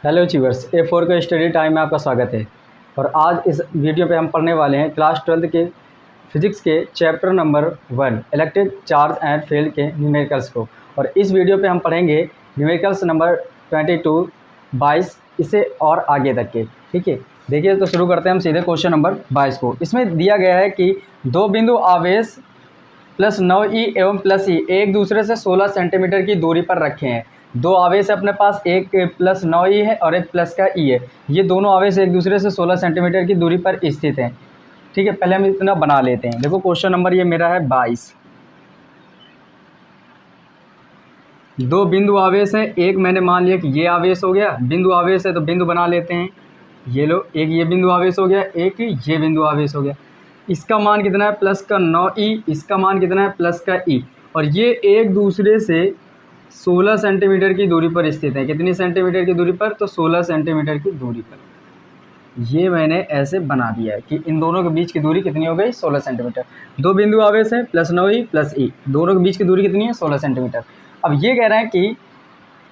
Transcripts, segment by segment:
Hello achievers, A4 का study time में आपका स्वागत है। और आज इस वीडियो पे हम पढ़ने वाले हैं क्लास 12 के फिजिक्स के chapter number 1 electric charge and field के न्यूमेरिकल्स को। और इस वीडियो पे हम पढ़ेंगे न्यूमेरिकल्स नंबर 22, 22 इससे और आगे तक के। ठीक है, देखिए तो शुरू करते हैं हम सीधे क्वेश्चन नंबर 22 को। इसमें दिया गया है कि दो बिंदु आवेश प्लस 9e एवं प्लस ई एक दूसरे से 16 सेंटीमीटर की दूरी पर रखे हैं। दो आवेश अपने पास, एक प्लस 9e है और एक प्लस का ई है। ये दोनों आवेश एक दूसरे से 16 सेंटीमीटर की दूरी पर स्थित हैं। ठीक है, पहले हम इतना बना लेते हैं। देखो क्वेश्चन नंबर ये मेरा है 22। दो बिंदु आवेश हैं, एक मैंने मान लिया कि ये आवेश हो गया, बिंदु आवेश है तो बिंदु बना लेते हैं। ये लो, एक ये बिंदु आवेश हो गया, एक ये बिंदु आवेश हो गया। इसका मान कितना है, प्लस का 9e, इसका मान कितना है, प्लस का ई। और ये एक दूसरे से 16 सेंटीमीटर की दूरी पर स्थित है। कितनी सेंटीमीटर की दूरी पर, तो 16 सेंटीमीटर की दूरी पर। ये मैंने ऐसे बना दिया है कि इन दोनों के बीच की दूरी कितनी हो गई, 16 सेंटीमीटर। दो बिंदु आवेश है, प्लस 9e प्लस ई, दोनों के बीच की दूरी कितनी है, 16 सेंटीमीटर। अब ये कह रहे हैं कि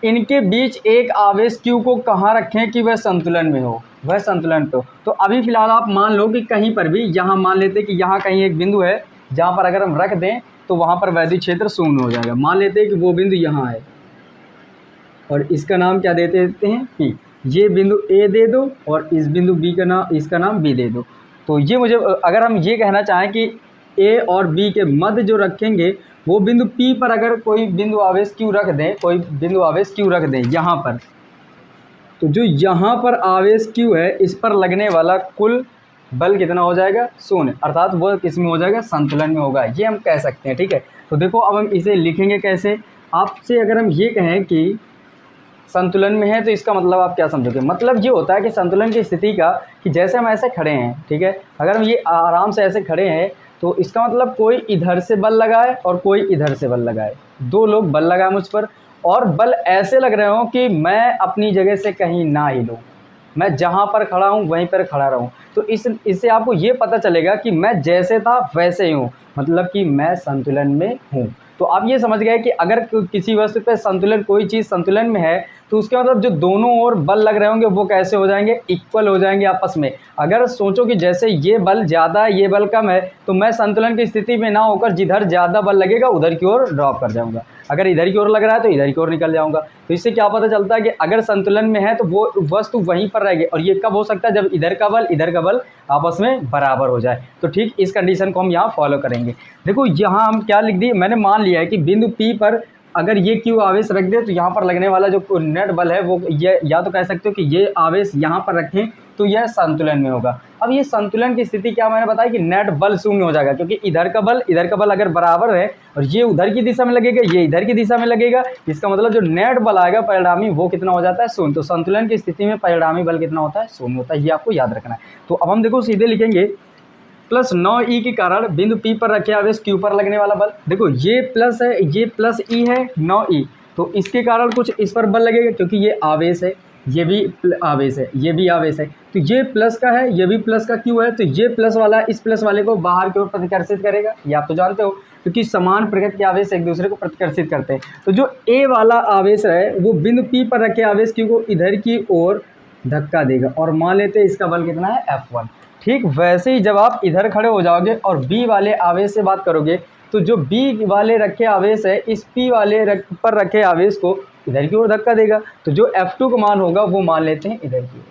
इनके बीच एक आवेश Q को कहाँ रखें कि वह संतुलन में हो, वह संतुलन पे हो। तो अभी फिलहाल आप मान लो कि कहीं पर भी, यहाँ मान लेते हैं कि यहाँ कहीं एक बिंदु है जहाँ पर अगर हम रख दें तो वहाँ पर वैद्युत क्षेत्र शून्य हो जाएगा। मान लेते हैं कि वो बिंदु यहाँ है और इसका नाम क्या दे देते हैं, P। ये बिंदु A दे दो और इस बिंदु B का नाम, इसका नाम B दे दो। तो ये मुझे, अगर हम ये कहना चाहें कि A और B के मध्य जो रखेंगे वो बिंदु P पर अगर कोई बिंदु आवेश Q रख दें, कोई बिंदु आवेश Q रख दें यहाँ पर, तो जो यहाँ पर आवेश Q है इस पर लगने वाला कुल बल कितना हो जाएगा, शून्य। अर्थात वो किस में हो जाएगा, संतुलन में होगा, ये हम कह सकते हैं। ठीक है, तो देखो अब हम इसे लिखेंगे कैसे। आपसे अगर हम ये कहें कि संतुलन में है तो इसका मतलब आप क्या समझोगे, मतलब ये होता है कि संतुलन की स्थिति का, कि जैसे हम ऐसे खड़े हैं, ठीक है, अगर हम ये आराम से ऐसे खड़े हैं तो इसका मतलब कोई इधर से बल लगाए और कोई इधर से बल लगाए, दो लोग बल लगाए मुझ पर, और बल ऐसे लग रहे हो कि मैं अपनी जगह से कहीं ना हिलूं, मैं जहाँ पर खड़ा हूँ वहीं पर खड़ा रहूँ। तो इससे आपको ये पता चलेगा कि मैं जैसे था वैसे ही हूँ, मतलब कि मैं संतुलन में हूँ। तो आप ये समझ गए कि अगर किसी वस्तु पे संतुलन, कोई चीज़ संतुलन में है तो उसके मतलब जो दोनों ओर बल लग रहे होंगे वो कैसे हो जाएंगे, इक्वल हो जाएंगे आपस में। अगर सोचो कि जैसे ये बल ज़्यादा है, ये बल कम है, तो मैं संतुलन की स्थिति में ना होकर जिधर ज़्यादा बल लगेगा उधर की ओर ड्रॉप कर जाऊँगा, अगर इधर की ओर लग रहा है तो इधर की ओर निकल जाऊँगा। तो इससे क्या पता चलता है कि अगर संतुलन में है तो वो वस्तु वहीं पर रहेगी। और ये कब हो सकता है, जब इधर का बल आपस में बराबर हो जाए। तो ठीक इस कंडीशन को हम यहाँ फॉलो करेंगे। देखो यहाँ हम क्या लिख दिए, मैंने मान लिया है कि बिंदु P पर अगर ये Q आवेश रख दे तो यहाँ पर लगने वाला जो नेट बल है वो, ये या तो कह सकते हो कि ये आवेश यहाँ पर रखें तो यह संतुलन में होगा। अब ये संतुलन की स्थिति क्या मैंने बताया कि नेट बल शून्य हो जाएगा, क्योंकि इधर का बल अगर बराबर है और ये उधर की दिशा में लगेगा, ये इधर की दिशा में लगेगा, इसका मतलब जो नेट बल आएगा परिणामी वो कितना हो जाता है, शून्य। तो संतुलन की स्थिति में परिणामी बल कितना होता है, शून्य होता है, ये आपको याद रखना है। तो अब हम देखो सीधे लिखेंगे प्लस 9e के कारण बिंदु P पर रखे आवेश Q पर लगने वाला बल। देखो ये प्लस है, ये प्लस E है 9e, तो इसके कारण कुछ इस पर बल लगेगा क्योंकि ये आवेश है, ये भी आवेश है, ये भी आवेश है। तो ये प्लस का है, ये भी प्लस का Q है, तो ये प्लस वाला इस प्लस वाले को बाहर की ओर प्रतिकर्षित करेगा, ये आप तो जानते हो, क्योंकि समान प्रकृति के आवेश एक दूसरे को प्रतिकर्षित करते हैं। तो जो A वाला आवेश है वो बिंदु P पर रखे आवेश Q को इधर की ओर धक्का देगा, और मान लेते हैं इसका बल कितना है, F1। ठीक वैसे ही जब आप इधर खड़े हो जाओगे और B वाले आवेश से बात करोगे तो जो B वाले रखे आवेश है इस P वाले पर रखे आवेश को इधर की ओर धक्का देगा। तो जो F2 का मान होगा वो मान लेते हैं इधर की ओर।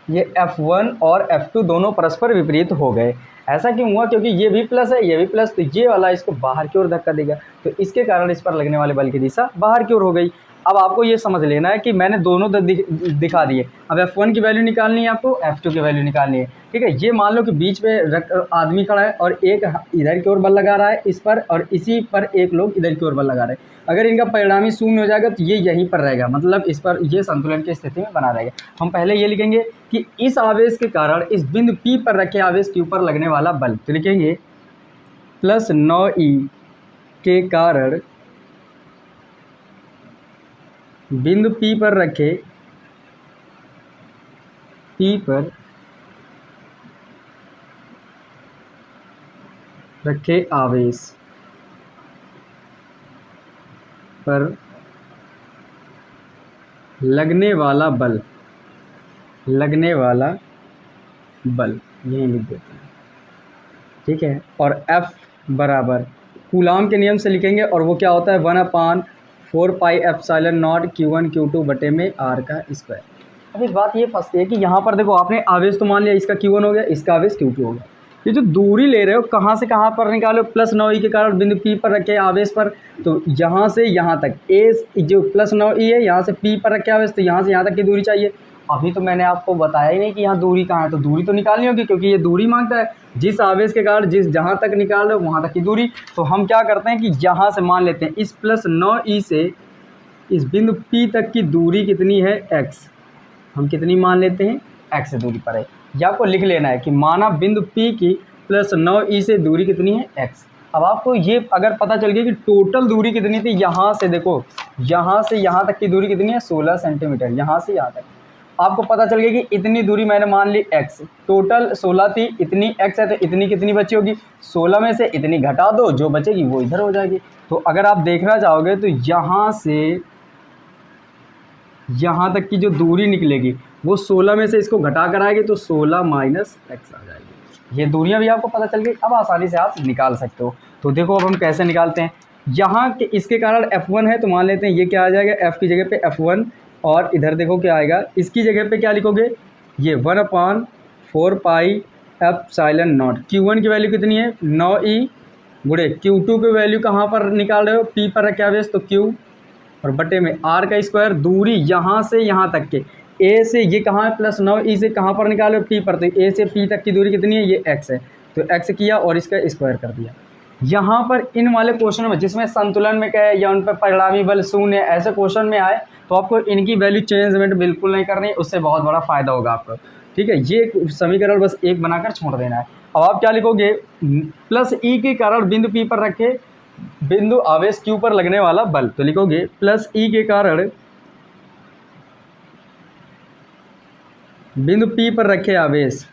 ये F1 और F2 दोनों परस्पर विपरीत हो गए। ऐसा क्यों हुआ, क्योंकि ये भी प्लस है, ये भी प्लस, तो ये वाला इसको बाहर की ओर धक्का देगा, तो इसके कारण इस पर लगने वाले बल की दिशा बाहर की ओर हो गई। अब आपको ये समझ लेना है कि मैंने दोनों दिखा दिए। अब F1 की वैल्यू निकालनी है, आपको F2 की वैल्यू निकालनी है। ठीक है, ये मान लो कि बीच में आदमी खड़ा है और एक इधर की ओर बल लगा रहा है इस पर, और इसी पर एक लोग इधर की ओर बल लगा रहे हैं। अगर इनका परिणामी शून्य हो जाएगा तो ये यहीं पर रहेगा, मतलब इस पर ये संतुलन की स्थिति में बना रहेगा। हम पहले ये लिखेंगे कि इस आवेश के कारण इस बिंदु P पर रखे आवेश Q पर लगने वाला बल, तो लिखेंगे प्लस 9e के कारण बिंदु P पर रखे आवेश पर लगने वाला बल, लगने वाला बल यही लिख देते हैं, ठीक है। और F बराबर कूलाम के नियम से लिखेंगे, और वो क्या होता है 1/4πε0 Q1 Q2 बटे में R का स्क्वायर। अब एक बात ये फंसती है कि यहाँ पर देखो आपने आवेश तो मान लिया इसका Q1 हो गया, इसका आवेश Q2 हो गया, ये जो दूरी ले रहे हो कहाँ से कहाँ पर निकालो, +9e के कारण बिंदु P पर रखे आवेश पर, तो यहाँ से यहाँ तक जो +9e है, यहाँ से P पर रखे आवेश, तो यहाँ से यहाँ तक की दूरी चाहिए। अभी तो मैंने आपको बताया ही नहीं कि यहाँ दूरी कहाँ है, तो दूरी तो निकालनी होगी क्योंकि ये दूरी मांगता है, जिस आवेश के कारण जहाँ तक निकाल रहे हो वहाँ तक की दूरी। तो हम क्या करते हैं कि यहाँ से मान लेते हैं इस +9e से इस बिंदु P तक की दूरी कितनी है x, हम कितनी मान लेते हैं x दूरी पर है। ये आपको लिख लेना है कि माना बिंदु P की +9e से दूरी कितनी है x। अब आपको ये अगर पता चल गया कि टोटल दूरी कितनी थी, यहाँ से देखो यहाँ से यहाँ तक की दूरी कितनी है 16 सेंटीमीटर, यहाँ से यहाँ तक आपको पता चल गया कि इतनी दूरी मैंने मान ली x, टोटल 16 थी, इतनी x है, तो इतनी कितनी बची होगी 16 में से इतनी घटा दो, जो बचेगी वो इधर हो जाएगी। तो अगर आप देखना चाहोगे तो यहाँ से यहाँ तक की जो दूरी निकलेगी वो 16 में से इसको घटा कर आएगी, तो 16 - x आ जाएगी। ये दूरियां भी आपको पता चल गई, अब आसानी से आप निकाल सकते हो। तो देखो अब हम कैसे निकालते हैं, यहाँ के इसके कारण F1 है, तो मान लेते हैं ये क्या आ जाएगा, F की जगह पे F1, और इधर देखो क्या आएगा, इसकी जगह पे क्या लिखोगे, ये 1/4πε0। Q1 की वैल्यू कितनी है 9e गुणे Q2 की वैल्यू कहाँ पर निकाल रहे हो, P पर रखे आवेश, तो Q, और बटे में R का स्क्वायर। दूरी यहाँ से यहाँ तक के A से ये कहाँ है +9e से कहाँ पर निकालो P पर, तो A से P तक की दूरी कितनी है, ये x है, तो x किया और इसका स्क्वायर कर दिया। यहाँ पर इन वाले क्वेश्चन में जिसमें संतुलन में क्या है या उन पर परिणामी बल शून्य, ऐसे क्वेश्चन में आए तो आपको इनकी वैल्यू चेंजमेंट बिल्कुल नहीं करनी है, उससे बहुत बड़ा फायदा होगा आपको, ठीक है। ये समीकरण बस एक बनाकर छोड़ देना है। अब आप क्या लिखोगे, +e के कारण बिंदु P पर रखे बिंदु आवेश Q पर लगने वाला बल, तो लिखोगे +e के कारण बिंदु P पर रखे आवेश,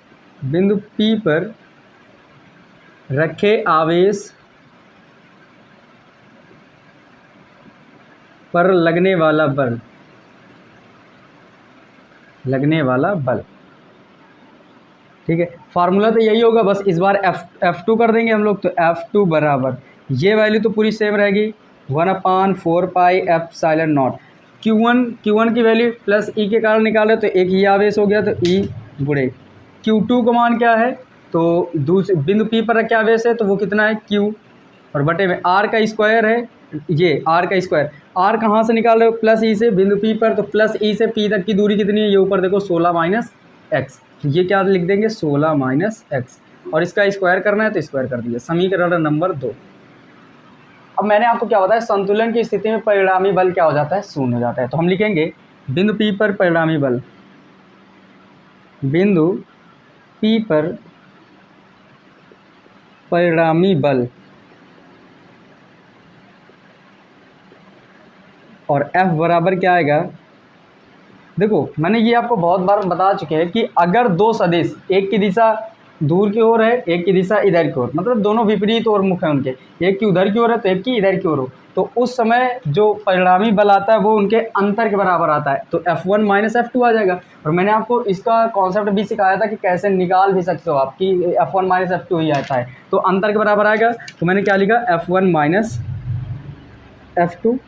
बिंदु P पर रखे आवेश पर लगने वाला बल, लगने वाला बल, ठीक है। फार्मूला तो यही होगा, बस इस बार F2 कर देंगे हम लोग, तो F2 बराबर ये वैल्यू तो पूरी सेम रहेगी 1/4πε0। Q1 की वैल्यू +e के कारण निकाले तो एक ही आवेश हो गया, तो e गुणे Q2 का मान क्या है, तो दूसरे बिंदु P पर रखे आवेश है, तो वो कितना है Q, और बटे में R का स्क्वायर है, ये R का स्क्वायर। R कहाँ से निकाल रहे हो, +e से बिंदु P पर, तो +e से P तक की दूरी कितनी है, ये ऊपर देखो 16 - x, तो ये क्या लिख देंगे 16 - x, और इसका स्क्वायर करना है तो स्क्वायर कर दिया। समीकरण नंबर 2। अब मैंने आपको क्या बताया, संतुलन की स्थिति में परिणामी बल क्या हो जाता है, शून्य हो जाता है। तो हम लिखेंगे बिंदु P पर परिणामी बल, बिंदु P पर परिणामी बल, और F बराबर क्या आएगा, देखो मैंने ये आपको बहुत बार बता चुके हैं कि अगर दो सदिश एक की दिशा दूर की ओर है, एक की दिशा इधर की ओर, मतलब दोनों विपरीत ओर मुख है उनके, एक की उधर की ओर है तो एक की इधर की ओर हो, तो उस समय जो परिणामी बल आता है वो उनके अंतर के बराबर आता है, तो F1 - F2 आ जाएगा। और मैंने आपको इसका कॉन्सेप्ट भी सिखाया था कि कैसे निकाल भी सकते हो आप कि F1 - F2 ही आता है, तो अंतर के बराबर आएगा। तो मैंने क्या लिखा, F1 - F2,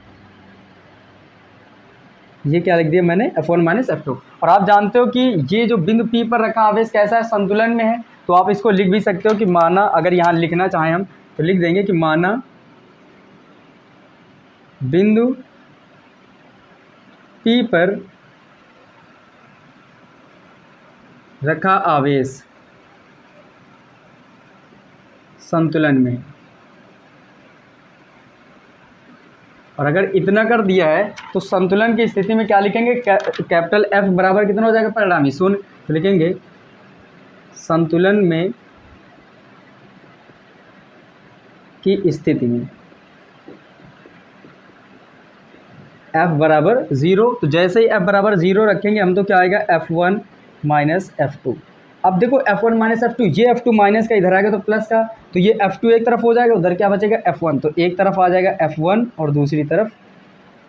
ये क्या लिख दिया मैंने, F1 - F2। और आप जानते हो कि ये जो बिंदु P पर रखा आवेश कैसा है, संतुलन में है, तो आप इसको लिख भी सकते हो कि माना, अगर यहाँ लिखना चाहें हम तो लिख देंगे कि माना बिंदु P पर रखा आवेश संतुलन में, और अगर इतना कर दिया है तो संतुलन की स्थिति में क्या लिखेंगे, कैपिटल F बराबर कितना हो जाएगा, परिणामी शून्य, तो लिखेंगे संतुलन में की स्थिति में F बराबर 0, तो जैसे ही F बराबर 0 रखेंगे हम तो क्या आएगा F1 - F2। अब देखो F1 - F2, ये F2 माइनस का इधर आएगा तो प्लस का, तो ये F2 एक तरफ हो जाएगा, उधर क्या बचेगा F1, तो एक तरफ आ जाएगा F1 और दूसरी तरफ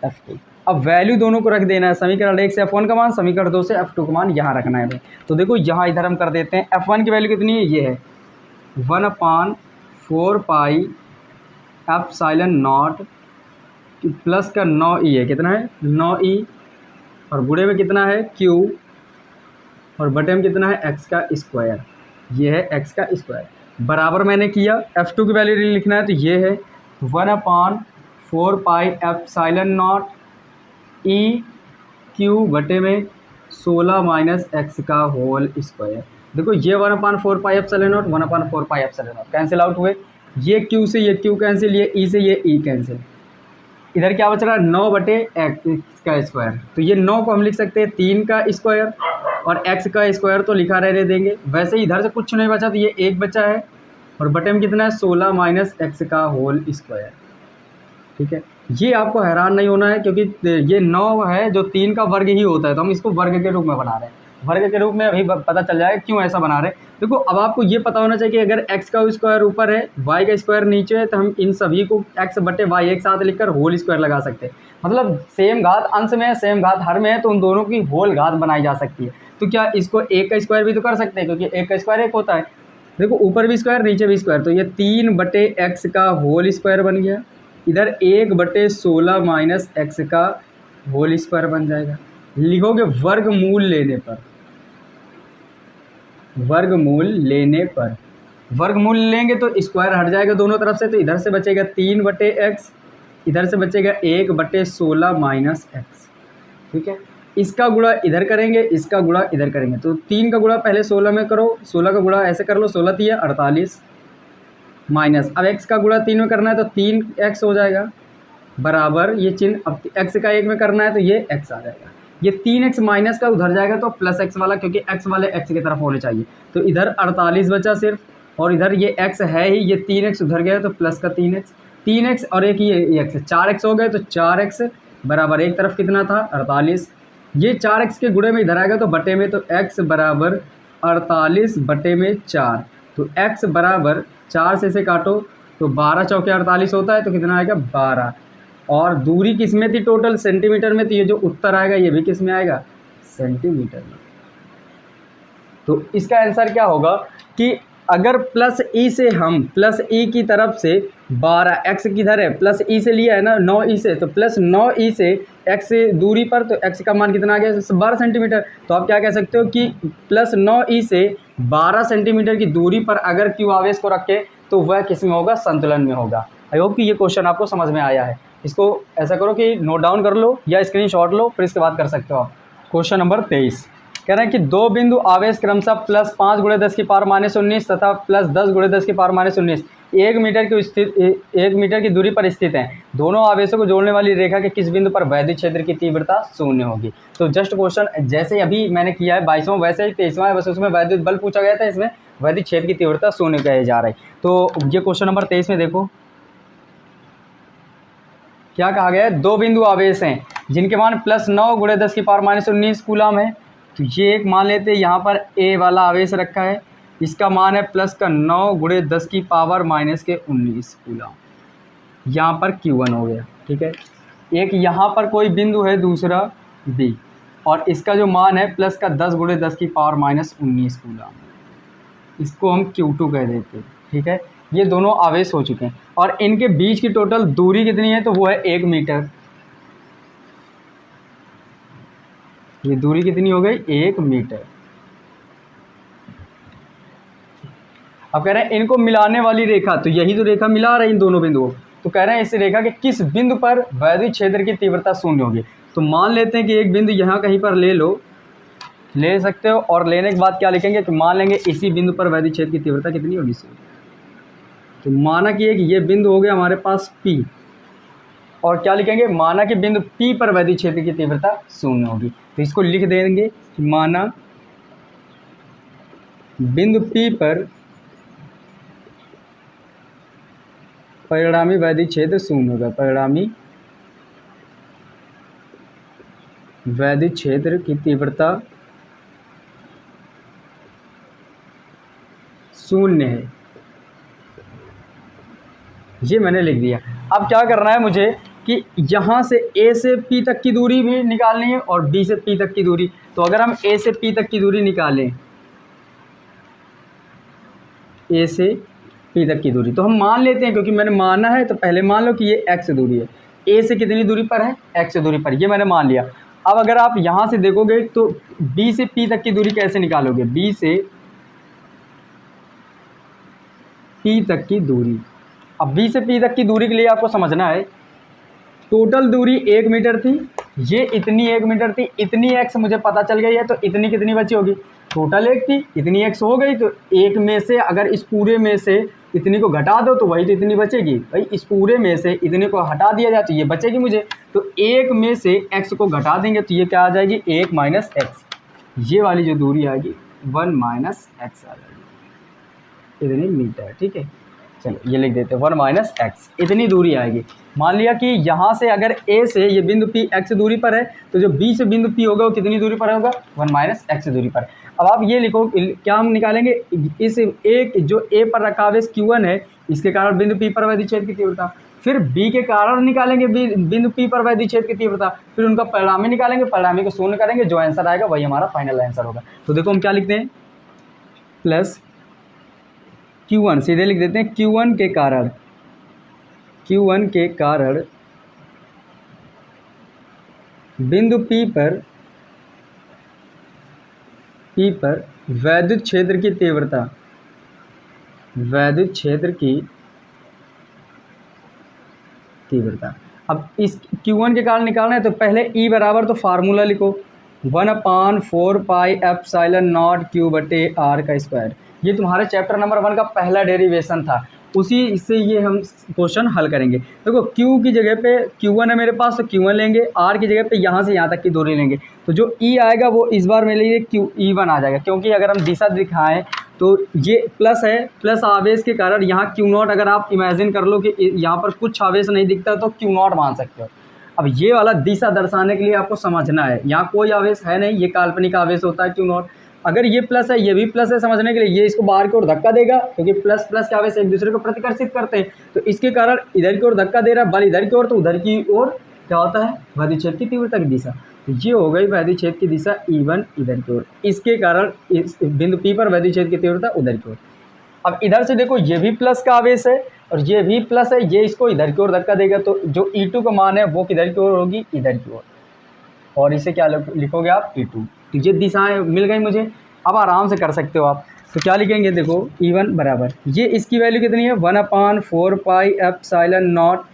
F2। अब वैल्यू दोनों को रख देना है, समीकरण 1 से F1 का मान, समीकरण 2 से F2 का मान यहाँ रखना है। तो देखो यहाँ इधर हम कर देते हैं, F1 की वैल्यू कितनी है, ये है 1/4 पाई एप्सिलॉन नॉट प्लस का 9e है, कितना है 9e, और गुणे में कितना है q, और बटे में कितना है x का स्क्वायर, ये है x का स्क्वायर। बराबर मैंने किया, F2 की वैल्यू लिखना है तो ये है 1/4 pi epsilon not e q बटे में 16 माइनस x का होल स्क्वायर। देखो ये 1/4 pi epsilon not 1/4 pi epsilon not cancel out हुए, ये q से ये q कैंसिल, ये e से ये e कैंसिल, इधर क्या बच रहा है 9 बटे x का स्क्वायर। तो ये 9 को हम लिख सकते हैं 3 का स्क्वायर, और x का स्क्वायर तो लिखा रहने देंगे। वैसे इधर से कुछ नहीं बचा तो ये 1 बचा है, और बटे में कितना है 16 माइनस x का होल स्क्वायर। ठीक है, ये आपको हैरान नहीं होना है, क्योंकि ये 9 है जो 3 का वर्ग ही होता है, तो हम इसको वर्ग के रूप में बना रहे हैं। वर्ग के रूप में अभी पता चल जाएगा क्यों ऐसा बना रहे हैं। देखो अब आपको ये पता होना चाहिए कि अगर x का स्क्वायर ऊपर है, y का स्क्वायर नीचे है, तो हम इन सभी को x बटे y एक साथ लिखकर होल स्क्वायर लगा सकते हैं। मतलब सेम घात अंश में है, सेम घात हर में है, तो उन दोनों की होल घात बनाई जा सकती है। तो क्या इसको 1 का स्क्वायर भी तो कर सकते हैं, क्योंकि 1 का स्क्वायर 1 होता है। देखो ऊपर भी स्क्वायर नीचे भी स्क्वायर, तो ये 3 बटे x का होल स्क्वायर बन गया, इधर 1 बटे 16 माइनस x का होल स्क्वायर बन जाएगा। लिखोगे वर्गमूल लेने पर, वर्गमूल लेने पर, वर्गमूल लेंगे तो स्क्वायर हट जाएगा दोनों तरफ से, तो इधर से बचेगा 3 बटे x, इधर से बचेगा 1 बटे 16 माइनस x। ठीक है, इसका गुणा इधर करेंगे, इसका गुणा इधर करेंगे, तो 3 का गुणा पहले 16 में करो, 16 का गुणा ऐसे कर लो, 16 3 48 माइनस, अब x का गुणा 3 में करना है तो 3x हो जाएगा, बराबर ये चिन्ह, अब x का 1 में करना है तो ये x आ जाएगा। ये 3x माइनस का उधर जाएगा तो प्लस x वाला, क्योंकि x वाले x की तरफ होने चाहिए, तो इधर 48 बचा सिर्फ, और इधर ये x है ही, ये 3x उधर गया तो प्लस का 3x और एक ये x, 4x हो गए, तो 4x बराबर एक तरफ कितना था 48, ये 4x के गुणे में इधर आएगा तो बटे में, तो x बराबर 48 बटे में 4, तो x बराबर 4 से काटो तो 12 चौके 48 होता है, तो कितना आएगा 12, और दूरी किस में थी टोटल सेंटीमीटर में, तो ये जो उत्तर आएगा ये भी किस में आएगा सेंटीमीटर में। तो इसका आंसर क्या होगा कि अगर प्लस ई से हम प्लस ई की तरफ से 12 x किधर है प्लस ई से लिया है ना 9e से, तो प्लस 9e से x दूरी पर, तो x का मान कितना आ गया 12 सेंटीमीटर। तो आप क्या कह सकते हो कि प्लस 9e से 12 सेंटीमीटर की दूरी पर अगर q आवेश को रखे तो वह किस में होगा संतुलन में होगा। आई होप कि ये क्वेश्चन आपको समझ में आया है। इसको ऐसा करो कि नोट डाउन कर लो या स्क्रीनशॉट लो, फिर इसके बाद कर सकते हो आप। क्वेश्चन नंबर 23 कह रहे हैं कि 2 बिंदु आवेश क्रमशः प्लस 5 × 10⁻⁻19 तथा प्लस 10 × 10⁻⁻19 1 मीटर की दूरी पर स्थित हैं। दोनों आवेशों को जोड़ने वाली रेखा के किस बिंदु पर वैद्युत क्षेत्र की तीव्रता शून्य होगी। तो जस्ट क्वेश्चन जैसे अभी मैंने किया है 22वां, वैसे ही 23वां है, बस उसमें वैद्युत बल पूछा गया था, इसमें वैद्युत क्षेत्र की तीव्रता शून्य कहे जा रही। तो ये क्वेश्चन नंबर 23 में देखो क्या कहा गया है, 2 बिंदु आवेश हैं जिनके मान प्लस 9 × 10⁻⁻19 कूलम है। तो ये एक मान लेते हैं, यहाँ पर ए वाला आवेश रखा है, इसका मान है प्लस का 9 × 10⁻⁻19 कूलम, यहाँ पर Q1 हो गया। ठीक है, एक यहाँ पर कोई बिंदु है दूसरा B, और इसका जो मान है प्लस का 10 × 10⁻⁻19 कूलम, इसको हम Q2 कह देते हैं। ठीक है, ये दोनों आवेश हो चुके हैं और इनके बीच की टोटल दूरी कितनी है, तो वो है 1 मीटर। ये दूरी कितनी हो गई 1 मीटर। अब कह रहे हैं इनको मिलाने वाली रेखा, तो यही तो रेखा मिला रही इन दोनों बिंदुओं, तो कह रहे हैं इस रेखा के किस बिंदु पर वैद्युत क्षेत्र की तीव्रता शून्य होगी। तो मान लेते हैं कि एक बिंदु यहाँ कहीं पर ले लो, ले सकते हो, और लेने के बाद क्या लिखेंगे कि मान लेंगे इसी बिंदु पर वैद्युत क्षेत्र की तीव्रता कितनी होगी शून्य। तो माना कि एक ये बिंदु हो गया हमारे पास P, और क्या लिखेंगे माना कि बिंदु P पर वैद्युत क्षेत्र की तीव्रता शून्य होगी। तो इसको लिख देंगे कि माना बिंदु P पर परिणामी वैद्युत क्षेत्र शून्य होगा, परिणामी वैद्युत क्षेत्र की तीव्रता शून्य है, ये मैंने लिख दिया। अब क्या करना है मुझे कि यहाँ से ए से पी तक की दूरी भी निकालनी है और बी से पी तक की दूरी। तो अगर हम ए से पी तक की दूरी निकालें, ए से पी तक की दूरी, तो हम मान लेते हैं, क्योंकि मैंने माना है तो पहले मान लो कि ये एक्स दूरी है। ए से कितनी दूरी पर है? एक्स दूरी पर, ये मैंने मान लिया। अब अगर आप यहाँ से देखोगे तो बी से पी तक की दूरी कैसे निकालोगे? बी से पी तक की दूरी, अब बी से पी तक की दूरी के लिए आपको समझना है, टोटल दूरी 1 मीटर थी, ये इतनी 1 मीटर थी, इतनी एक्स मुझे पता चल गई है, तो इतनी कितनी बची होगी? टोटल 1 थी, इतनी एक्स हो गई, तो 1 में से अगर इस पूरे में से इतनी को घटा दो तो वही तो इतनी बचेगी। भाई इस पूरे में से इतने को हटा दिया जाए तो ये बचेगी मुझे, तो 1 में से एक्स को घटा देंगे तो ये क्या आ जाएगी? 1 माइनस एक्स। ये वाली जो दूरी आएगी 1 माइनस एक्स आ जाएगी, इतनी मीटर। ठीक है, चलो ये लिख देते हैं 1 माइनस एक्स, इतनी दूरी आएगी। मान लिया कि यहाँ से अगर ए से ये बिंदु पी एक्स दूरी पर है, तो जो बी से बिंदु पी होगा वो कितनी दूरी पर होगा? 1 माइनस एक्स दूरी पर। अब आप ये लिखो, क्या हम निकालेंगे? इस एक जो ए पर रखा हुआ Q1 है, इसके कारण बिंदु पी पर वैद्युत छेद की तीव्रता, फिर बी के कारण निकालेंगे बिंदु पी पर वैद्युत छेद की तीव्रता, फिर उनका परिणामी निकालेंगे, परिणामी को शून्य करेंगे, जो आंसर आएगा वही हमारा फाइनल आंसर होगा। तो देखो हम क्या लिखते हैं, प्लस Q1, सीधे लिख देते हैं Q1 के कारण बिंदु P पर वैद्युत क्षेत्र की तीव्रता, वैद्युत क्षेत्र की तीव्रता। अब इस Q1 के कारण निकालना है तो पहले E बराबर, तो फार्मूला लिखो 1/4 पाई एप्सिलॉन नॉट Q बटे R का स्क्वायर। ये तुम्हारे चैप्टर नंबर 1 का पहला डेरिवेशन था, उसी से ये हम क्वेश्चन हल करेंगे। देखो Q की जगह पे Q1 है मेरे पास, तो Q1 लेंगे, R की जगह पे यहाँ से यहाँ तक की दूरी लेंगे, तो जो E आएगा वो इस बार मेरे लिए E1 आ जाएगा, क्योंकि अगर हम दिशा दिखाएं तो ये प्लस है, प्लस आवेश के कारण यहाँ Q0, अगर आप इमेजिन कर लो कि यहाँ पर कुछ आवेश नहीं दिखता तो Q0 मान सकते हो। अब ये वाला दिशा दर्शाने के लिए आपको समझना है, यहाँ कोई आवेश है नहीं, ये काल्पनिक आवेश होता है Q0। अगर ये प्लस है, ये भी प्लस है, समझने के लिए ये इसको बाहर की ओर धक्का देगा, क्योंकि प्लस प्लस के आवेश एक दूसरे को प्रतिकर्षित करते हैं, तो इसके कारण इधर की ओर धक्का दे रहा है, बल इधर की ओर, तो उधर की ओर क्या होता है? वैद्युत क्षेत्र की तीव्रता की दिशा। तो ये हो गई वैद्युत क्षेत्र की दिशा E1 इधर की ओर, इसके कारण इस बिंदु P पर वैद्युत क्षेत्र की तीव्रता उधर की ओर। अब इधर से देखो, ये भी प्लस का आवेश है और ये भी प्लस है, ये इसको इधर की ओर धक्का देगा, तो जो E2 का मान है वो किधर की ओर होगी? इधर की ओर, और इसे क्या लिखोगे आप? E2। तो ये दिशाएं मिल गई मुझे, अब आराम से कर सकते हो आप। तो क्या लिखेंगे? देखो E1 बराबर, ये इसकी वैल्यू कितनी है? 1/4 पाई एप्सिलॉन नॉट,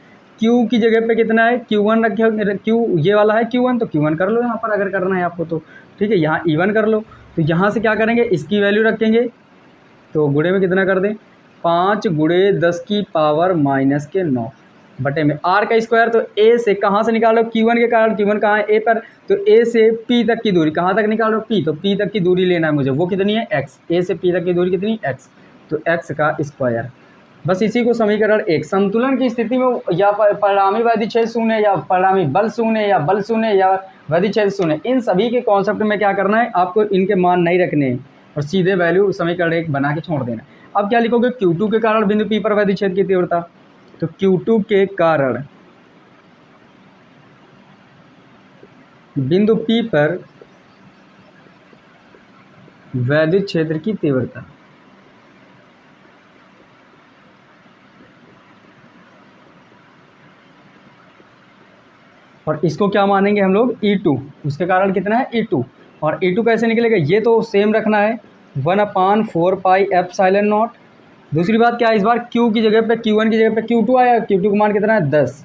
Q की जगह पे कितना है? Q1 रखे, Q ये वाला है Q1, तो Q1 कर लो यहाँ पर अगर करना है आपको तो, ठीक है। यहाँ E1 कर लो, तो यहाँ से क्या करेंगे? इसकी वैल्यू रखेंगे, तो गुणे में कितना कर दें? 5 गुणे 10 की पावर -9 बटे में R का स्क्वायर। तो A से कहाँ से निकालो? Q1 के कारण, Q1 कहाँ है? A पर, तो A से P तक की दूरी, कहाँ तक निकालो? P, तो P तक की दूरी लेना है मुझे, वो कितनी है? X। A से P तक की दूरी कितनी? X, तो X का स्क्वायर। बस इसी को समीकरण 1। संतुलन की स्थिति में या परिणामी वैद्युत क्षेत्र शून्य, या परिणामी बल शून्य, या बल शून्य, या वैद्युत क्षेत्र शून्य, इन सभी के कॉन्सेप्ट में क्या करना है आपको? इनके मान नहीं रखने हैं और सीधे वैल्यू समीकरण 1 बना के छोड़ देना। अब क्या लिखोगे? Q2 के कारण बिंदु P पर वैद्युत क्षेत्र की तीव्रता, तो Q2 के कारण बिंदु P पर वैद्युत क्षेत्र की तीव्रता, और इसको क्या मानेंगे हम लोग? E2। उसके कारण कितना है? E2। और E2 कैसे निकलेगा? ये तो सेम रखना है, 1/4 पाई एप्सिलॉन नॉट। दूसरी बात क्या है? इस बार Q की जगह पे Q1 की जगह पे Q2 आया, Q2 का मान कितना है? 10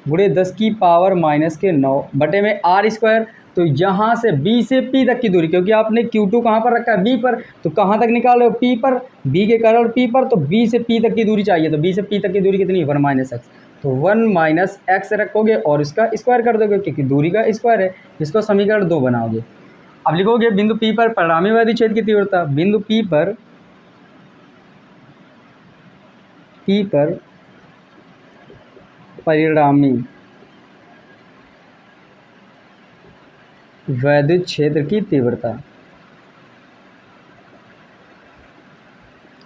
गुणे 10 की पावर -9 बटे में R स्क्वायर। तो यहाँ से B से P तक की दूरी, क्योंकि आपने Q2 कहाँ पर रखा है? B पर, तो कहाँ तक निकालो? P पर, B के कारण P पर, तो B से P तक की दूरी चाहिए, तो B से P तक की दूरी कितनी? 1 - x, तो 1 - x रखोगे और इसका स्क्वायर कर दोगे, क्योंकि दूरी का स्क्वायर है। इसको समीकरण 2 बनाओगे। अब लिखोगे बिंदु P पर परिणामी वैद्युत क्षेत्र की तीव्रता, बिंदु P पर परिणामी वैद्युत क्षेत्र की तीव्रता।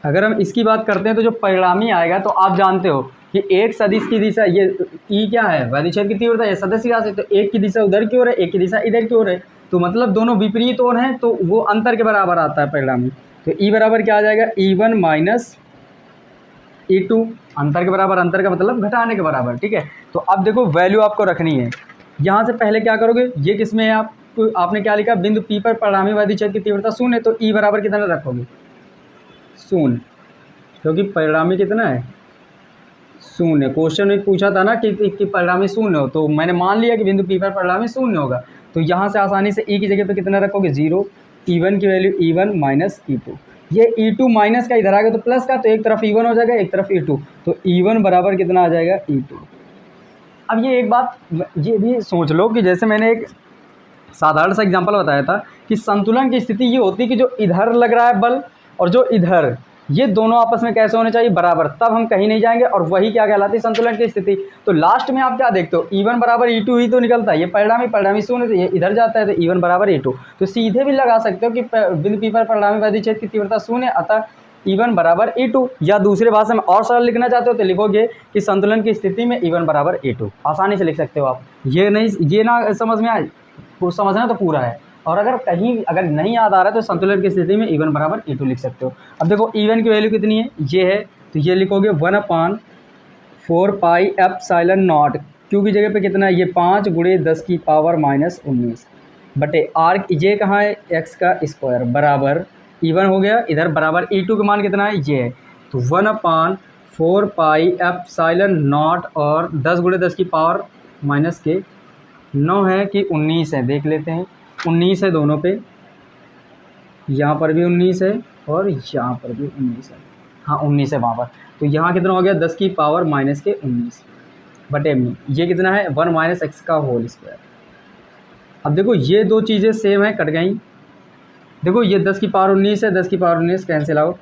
अगर हम इसकी बात करते हैं तो जो परिणामी आएगा, तो आप जानते हो कि एक सदिश की दिशा, ये ई क्या है, वैदिक की तीव्रता, ये सदस्य राशि, तो एक की दिशा उधर की ओर है, एक की दिशा इधर की ओर है, तो मतलब दोनों विपरीत ओर हैं, तो वो अंतर के बराबर आता है परिणामी। तो ई बराबर क्या आ जाएगा, E1 माइनस E2, अंतर के बराबर, अंतर का मतलब घटाने के बराबर, ठीक है। तो अब देखो वैल्यू आपको रखनी है। यहाँ से पहले क्या करोगे, ये किसमें है, आपने क्या लिखा, बिंदु P पर परिणामी वैद्युत क्षेत्र की तीव्रता शून्य है, तो E बराबर कितना रखोगे, शून्य, क्योंकि परिणामी कितना है, शून्य। क्वेश्चन में पूछा था ना कि परिणामी शून्य हो, तो मैंने मान लिया कि बिंदु P पर परिणामी शून्य होगा, तो यहाँ से आसानी से E की जगह पे कितना रखोगे, 0, E1 की वैल्यू E1 माइनस E2, ये E2 माइनस का इधर आ गया तो प्लस का, तो एक तरफ E1 हो जाएगा, एक तरफ E2, तो E1 बराबर कितना आ जाएगा, E2। अब ये एक बात ये भी सोच लो कि जैसे मैंने एक साधारण सा एग्जांपल बताया था कि संतुलन की स्थिति ये होती है कि जो इधर लग रहा है बल और जो इधर, ये दोनों आपस में कैसे होने चाहिए, बराबर, तब हम कहीं नहीं जाएंगे, और वही क्या कहलाती है, संतुलन की स्थिति। तो लास्ट में आप क्या देखते हो, E1 बराबर E2 ही तो निकलता है, ये परिणामी शून्य, तो ये इधर जाता है, तो E1 बराबर E2, तो सीधे भी लगा सकते हो कि बिंदु P पर परिणामी वैद्युत क्षेत्र की तीव्रता शून्य, अतः E1 बराबर E2, या दूसरे भाषा में और सरल लिखना चाहते हो तो लिखोगे कि संतुलन की स्थिति में E1 बराबर E2, आसानी से लिख सकते हो आप। ये नहीं, ये ना समझ में आए, समझना तो पूरा है, और अगर नहीं याद आ रहा है तो संतुलन की स्थिति में E1 बराबर E2 लिख सकते हो। अब देखो E1 की वैल्यू कितनी है, ये है, तो ये लिखोगे 1/4 पाई एप्सिलॉन नॉट, क्यू की जगह पे कितना है, ये 5 × 10 की पावर -19 बटे r, ये कहाँ है, x का स्क्वायर, बराबर E1 हो गया, इधर बराबर E2 का मान कितना है, ये है, तो 1/4 पाई एप्सिलॉन नॉट, और 10 × 10 की पावर -9 है कि 19 है, देख लेते हैं, 19 है दोनों पे, यहाँ पर भी 19 है और यहाँ पर भी 19 है, हाँ 19 है वहाँ पर, तो यहाँ कितना हो गया, 10 की पावर -19 बटे में, ये कितना है, 1 - x का होल स्क्वायर। अब देखो ये दो चीज़ें सेम है, कट गई, देखो ये 10 की पावर 19 है, 10 की पावर 19 कैंसिल आउट,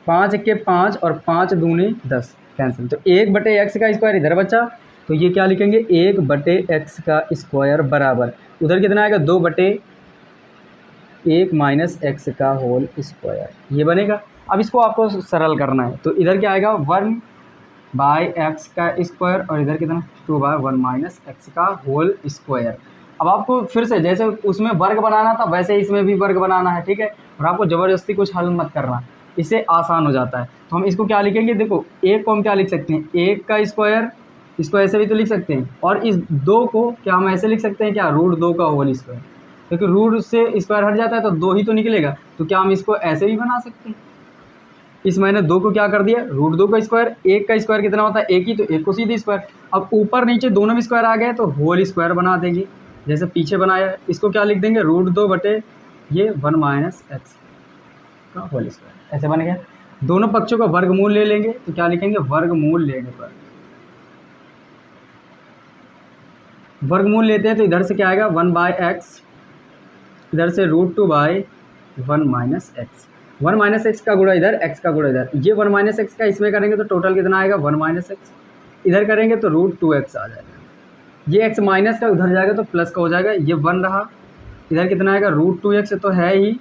5 के 5 और 5 दूनी 10 कैंसिल, तो 1/x का स्क्वायर इधर बचा, तो ये क्या लिखेंगे, 1/x का स्क्वायर बराबर, उधर कितना आएगा, 2/1 - x का होल स्क्वायर, ये बनेगा। अब इसको आपको सरल करना है, तो इधर क्या आएगा, 1/x का स्क्वायर, और इधर कितना, 2/1 - x का होल स्क्वायर। अब आपको फिर से जैसे उसमें वर्ग बनाना था वैसे इसमें भी वर्ग बनाना है, ठीक है, और आपको ज़बरदस्ती कुछ हल मत करना, इससे आसान हो जाता है। तो हम इसको क्या लिखेंगे, देखो एक को हम क्या लिख सकते हैं, 1 का स्क्वायर, इसको ऐसे भी तो लिख सकते हैं, और इस 2 को क्या हम ऐसे लिख सकते हैं, क्या, √2 का होल स्क्वायर, क्योंकि रूट से स्क्वायर हट जाता है तो 2 ही तो निकलेगा, तो क्या हम इसको ऐसे भी बना सकते हैं। इस मैंने 2 को क्या कर दिया, √2 का स्क्वायर, 1 का स्क्वायर कितना होता है, 1 ही, तो 1 को सीधे स्क्वायर, अब ऊपर नीचे दोनों में स्क्वायर आ गए तो होल स्क्वायर बना देंगे, जैसे पीछे बनाया। इसको क्या लिख देंगे, √2 बटे ये 1 - x का होल स्क्वायर, ऐसे बन गया। दोनों पक्षों का वर्गमूल ले लेंगे, तो क्या लिखेंगे, वर्गमूल लेने पर, वर्गमूल लेते हैं तो इधर से क्या आएगा, 1/x, इधर से √2/1 - x, 1 - x का गुणा इधर, x का गुणा इधर, ये 1 - x का इसमें करेंगे तो टोटल कितना आएगा, 1 - x, इधर करेंगे तो √2x आ जाएगा, ये x माइनस का उधर जाएगा तो प्लस का हो जाएगा, ये 1 रहा, इधर कितना आएगा, √2x तो है ही,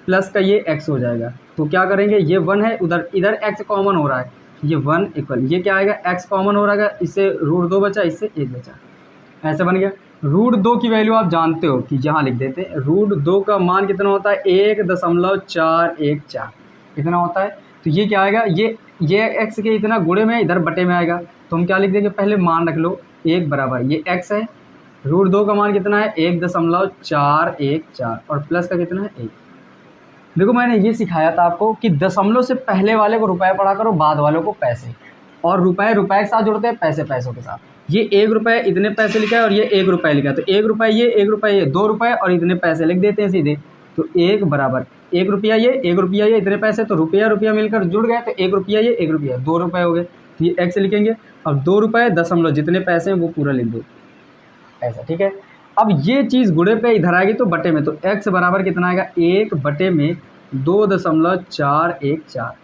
प्लस का ये x हो जाएगा, तो क्या करेंगे, ये 1 है, उधर इधर x कॉमन हो रहा है, ये 1 इक्वल, ये क्या आएगा, x कॉमन हो रहा है, इससे √2 बचा, इससे 1 बचा, ऐसे बन गया। √2 की वैल्यू आप जानते हो कि यहाँ लिख देते हैं, √2 का मान कितना होता है, 1.414 इतना होता है, तो ये क्या आएगा, ये x के इतना गुणे में इधर बटे में आएगा, तो हम क्या लिख देंगे, पहले मान रख लो, 1 बराबर ये x है, √2 का मान कितना है, 1.414, और प्लस का कितना है, 1। देखो मैंने ये सिखाया था आपको कि दशमलव से पहले वाले को रुपए पढ़ा करो, बाद वालों को पैसे, और रुपए रुपए के साथ जुड़ते हैं, पैसे पैसों के साथ। ये 1 रुपये इतने पैसे लिखा है और ये 1 रुपये लिखा है, तो 1 रुपये ये, 1 रुपये ये, 2 रुपये और इतने पैसे लिख देते हैं सीधे, तो 1 बराबर 1 रुपया ये, 1 रुपया ये, इतने पैसे, तो रुपया रुपया मिलकर जुड़ गए, तो 1 रुपया ये, 1 रुपया 2 रुपये हो गए, तो ये x लिखेंगे, अब 2 रुपये दशमलव जितने पैसे हैं वो पूरा लिख दो ऐसा, ठीक है। अब ये चीज़ गुणे पे इधर आएगी तो बटे में, तो x बराबर कितना आएगा, 1 बटे में 2.414।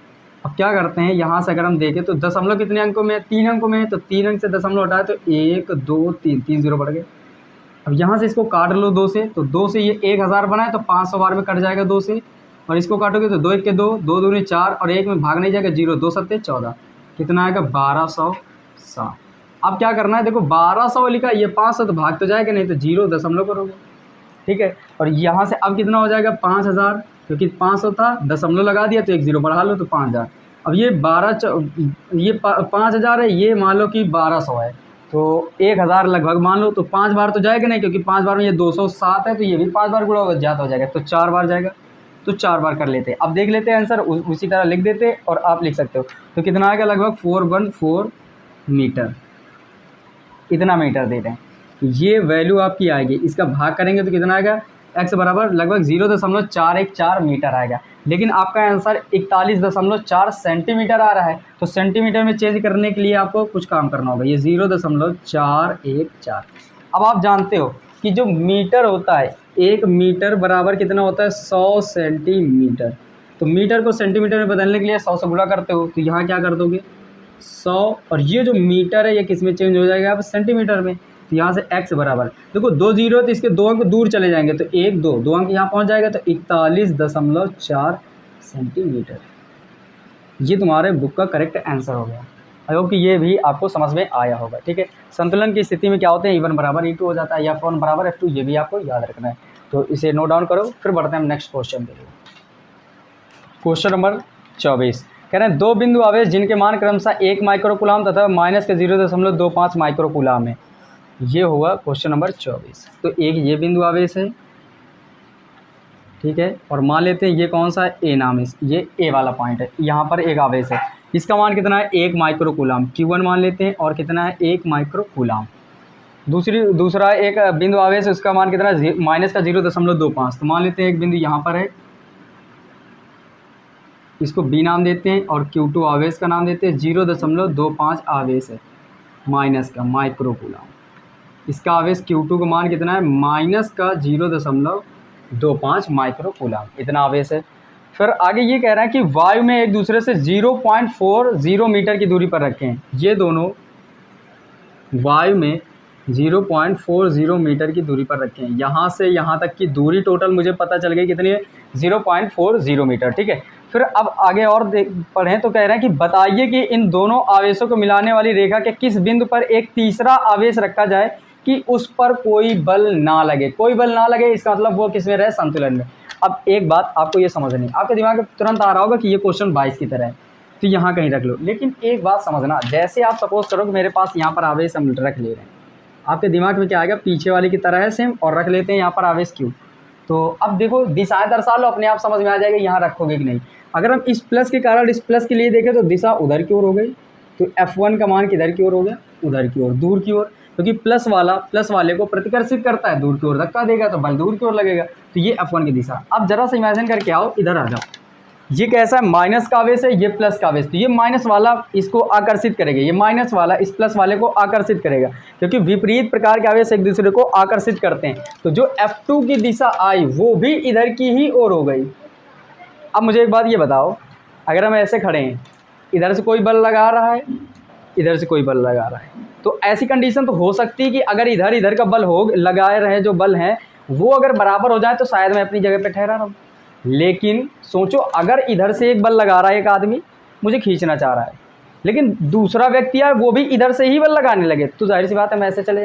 अब क्या करते हैं, यहाँ से अगर हम देखें तो दशमलव कितने अंकों में है, 3 अंकों में है, तो 3 अंक से दशमलव हटाए तो 1 2 3 3 0 बढ़ गए। अब यहाँ से इसको काट लो 2 से, तो 2 से ये 1000 बनाए तो 500 बार में कट जाएगा 2 से, और इसको काटोगे तो 2 1 के 2, 2 दूनी 4, और 1 में भाग नहीं जाएगा 0, 2 7 14, कितना आएगा 1200 7। अब क्या करना है, देखो 1200 लिखा, ये 500 तो भाग तो जाएगा नहीं, तो 0 करोगे, ठीक है। और यहाँ से अब कितना हो जाएगा 5000, क्योंकि 500 था, दशमलव लगा दिया तो एक 0 बढ़ा लो तो 5000। अब ये 5000 है, ये मान लो कि 1200 है, तो 1000 लगभग मान लो, तो 5 बार तो जाएगा नहीं, क्योंकि 5 बार में ये 207 है, तो ये भी 5 बार गुणा होगा, ज़्यादा हो जाएगा, तो 4 बार जाएगा, तो 4 बार कर लेते हैं। अब देख लेते हैं आंसर, उसी तरह लिख देते और आप लिख सकते हो। तो कितना आएगा, लगभग 414 मीटर, इतना मीटर दे दें, ये वैल्यू आपकी आएगी। इसका भाग करेंगे तो कितना आएगा, x बराबर लगभग 0.414 मीटर आएगा। लेकिन आपका आंसर 41.4 सेंटीमीटर आ रहा है, तो सेंटीमीटर में चेंज करने के लिए आपको कुछ काम करना होगा। ये 0.414। अब आप जानते हो कि जो मीटर होता है, 1 मीटर बराबर कितना होता है, 100 सेंटीमीटर। तो मीटर को सेंटीमीटर में बदलने के लिए 100 से गुणा करते हो, तो यहाँ क्या कर दोगे 100, और ये जो मीटर है ये किस में चेंज हो जाएगा, आप सेंटीमीटर में। तो यहाँ से x बराबर, देखो 2 0 तो इसके 2 अंक दूर चले जाएंगे, तो 1 2 अंक यहाँ पहुँच जाएगा, तो 41.4 सेंटीमीटर। ये तुम्हारे बुक का करेक्ट आंसर हो गया। आई होप कि ये भी आपको समझ में आया होगा, ठीक है। संतुलन की स्थिति में क्या होते हैं, E1 बराबर E2 हो जाता है, या F1 बराबर F2, ये भी आपको याद रखना है। तो इसे नोट डाउन करो, फिर बढ़ते हैं हम नेक्स्ट क्वेश्चन के लिए। क्वेश्चन नंबर 24 कह रहे हैं 2 बिंदु आवेश जिनके मान क्रमशः 1 माइक्रोकूलाम तथा -0.25 माइक्रोकूलाम है। ये हुआ क्वेश्चन नंबर 24। तो एक ये बिंदु आवेश है, ठीक है, और मान लेते हैं ये कौन सा है, ए नाम है, ये ए वाला पॉइंट है, यहाँ पर एक आवेश है, इसका मान कितना है 1 माइक्रोकूलाम, Q1 मान लेते हैं, और कितना है 1 माइक्रोकूलाम। दूसरा एक बिंदु आवेश है, उसका मान कितना है -0.25। तो मान लेते हैं एक बिंदु यहाँ पर है, इसको B नाम देते हैं, और Q2 आवेश का नाम देते हैं, 0.25 आवेश है, माइनस का माइक्रोकूलाम। इसका आवेश Q2 का मान कितना है, -0.25 माइक्रोकूलाम, इतना आवेश है। फिर आगे ये कह रहा है कि वायु में एक दूसरे से 0.40 मीटर की दूरी पर रखें। ये दोनों वायु में 0.40 मीटर की दूरी पर रखें। यहाँ से यहाँ तक की दूरी टोटल मुझे पता चल गई कितनी है, 0.40 मीटर, ठीक है। फिर अब आगे और पढ़ें तो कह रहे हैं कि बताइए कि इन दोनों आवेशों को मिलाने वाली रेखा के किस बिंदु पर एक तीसरा आवेश रखा जाए कि उस पर कोई बल ना लगे। कोई बल ना लगे, इसका मतलब वो किस में रहे, संतुलन में। अब एक बात आपको ये समझनी, आपके दिमाग में तुरंत आ रहा होगा कि ये क्वेश्चन 22 की तरह है, तो यहाँ कहीं रख लो। लेकिन एक बात समझना, जैसे आप सपोज करो कि मेरे पास यहाँ पर आवेश हम रख ले रहे हैं, आपके दिमाग में क्या आएगा, पीछे वाली की तरह है सेम, और रख लेते हैं यहाँ पर आवेश Q। तो अब देखो दिशाएं दर्शा लो, अपने आप समझ में आ जाएगा यहाँ रखोगे कि नहीं। अगर हम इस प्लस के कारण इस प्लस के लिए देखें तो दिशा उधर की ओर हो गई, तो F1 का मान किधर की ओर हो गया, उधर की ओर, दूर की ओर, क्योंकि प्लस वाले को प्रतिकर्षित करता है, दूर की ओर धक्का देगा तो बल दूर की ओर लगेगा। तो ये F1 की दिशा। अब जरा सा इमेजिन करके आओ, इधर आ जाओ, ये कैसा है, माइनस का आवेश है, ये प्लस का आवेश, तो ये माइनस वाला इसको आकर्षित करेगा, ये माइनस वाला इस प्लस वाले को आकर्षित करेगा, क्योंकि विपरीत प्रकार के आवेश एक दूसरे को आकर्षित करते हैं। तो जो F2 की दिशा आई वो भी इधर की ही ओर हो गई। अब मुझे एक बात ये बताओ, अगर हम ऐसे खड़े हैं, इधर से कोई बल लगा रहा है, इधर से कोई बल लगा रहा है, तो ऐसी कंडीशन तो हो सकती है कि अगर इधर का बल हो लगाए रहे, जो बल हैं वो अगर बराबर हो जाए तो शायद मैं अपनी जगह पे ठहरा रहूँ। लेकिन सोचो, अगर इधर से एक बल लगा रहा है, एक आदमी मुझे खींचना चाह रहा है, लेकिन दूसरा व्यक्ति है वो भी इधर से ही बल लगाने लगे, तो जाहिर सी बात है हम ऐसे चले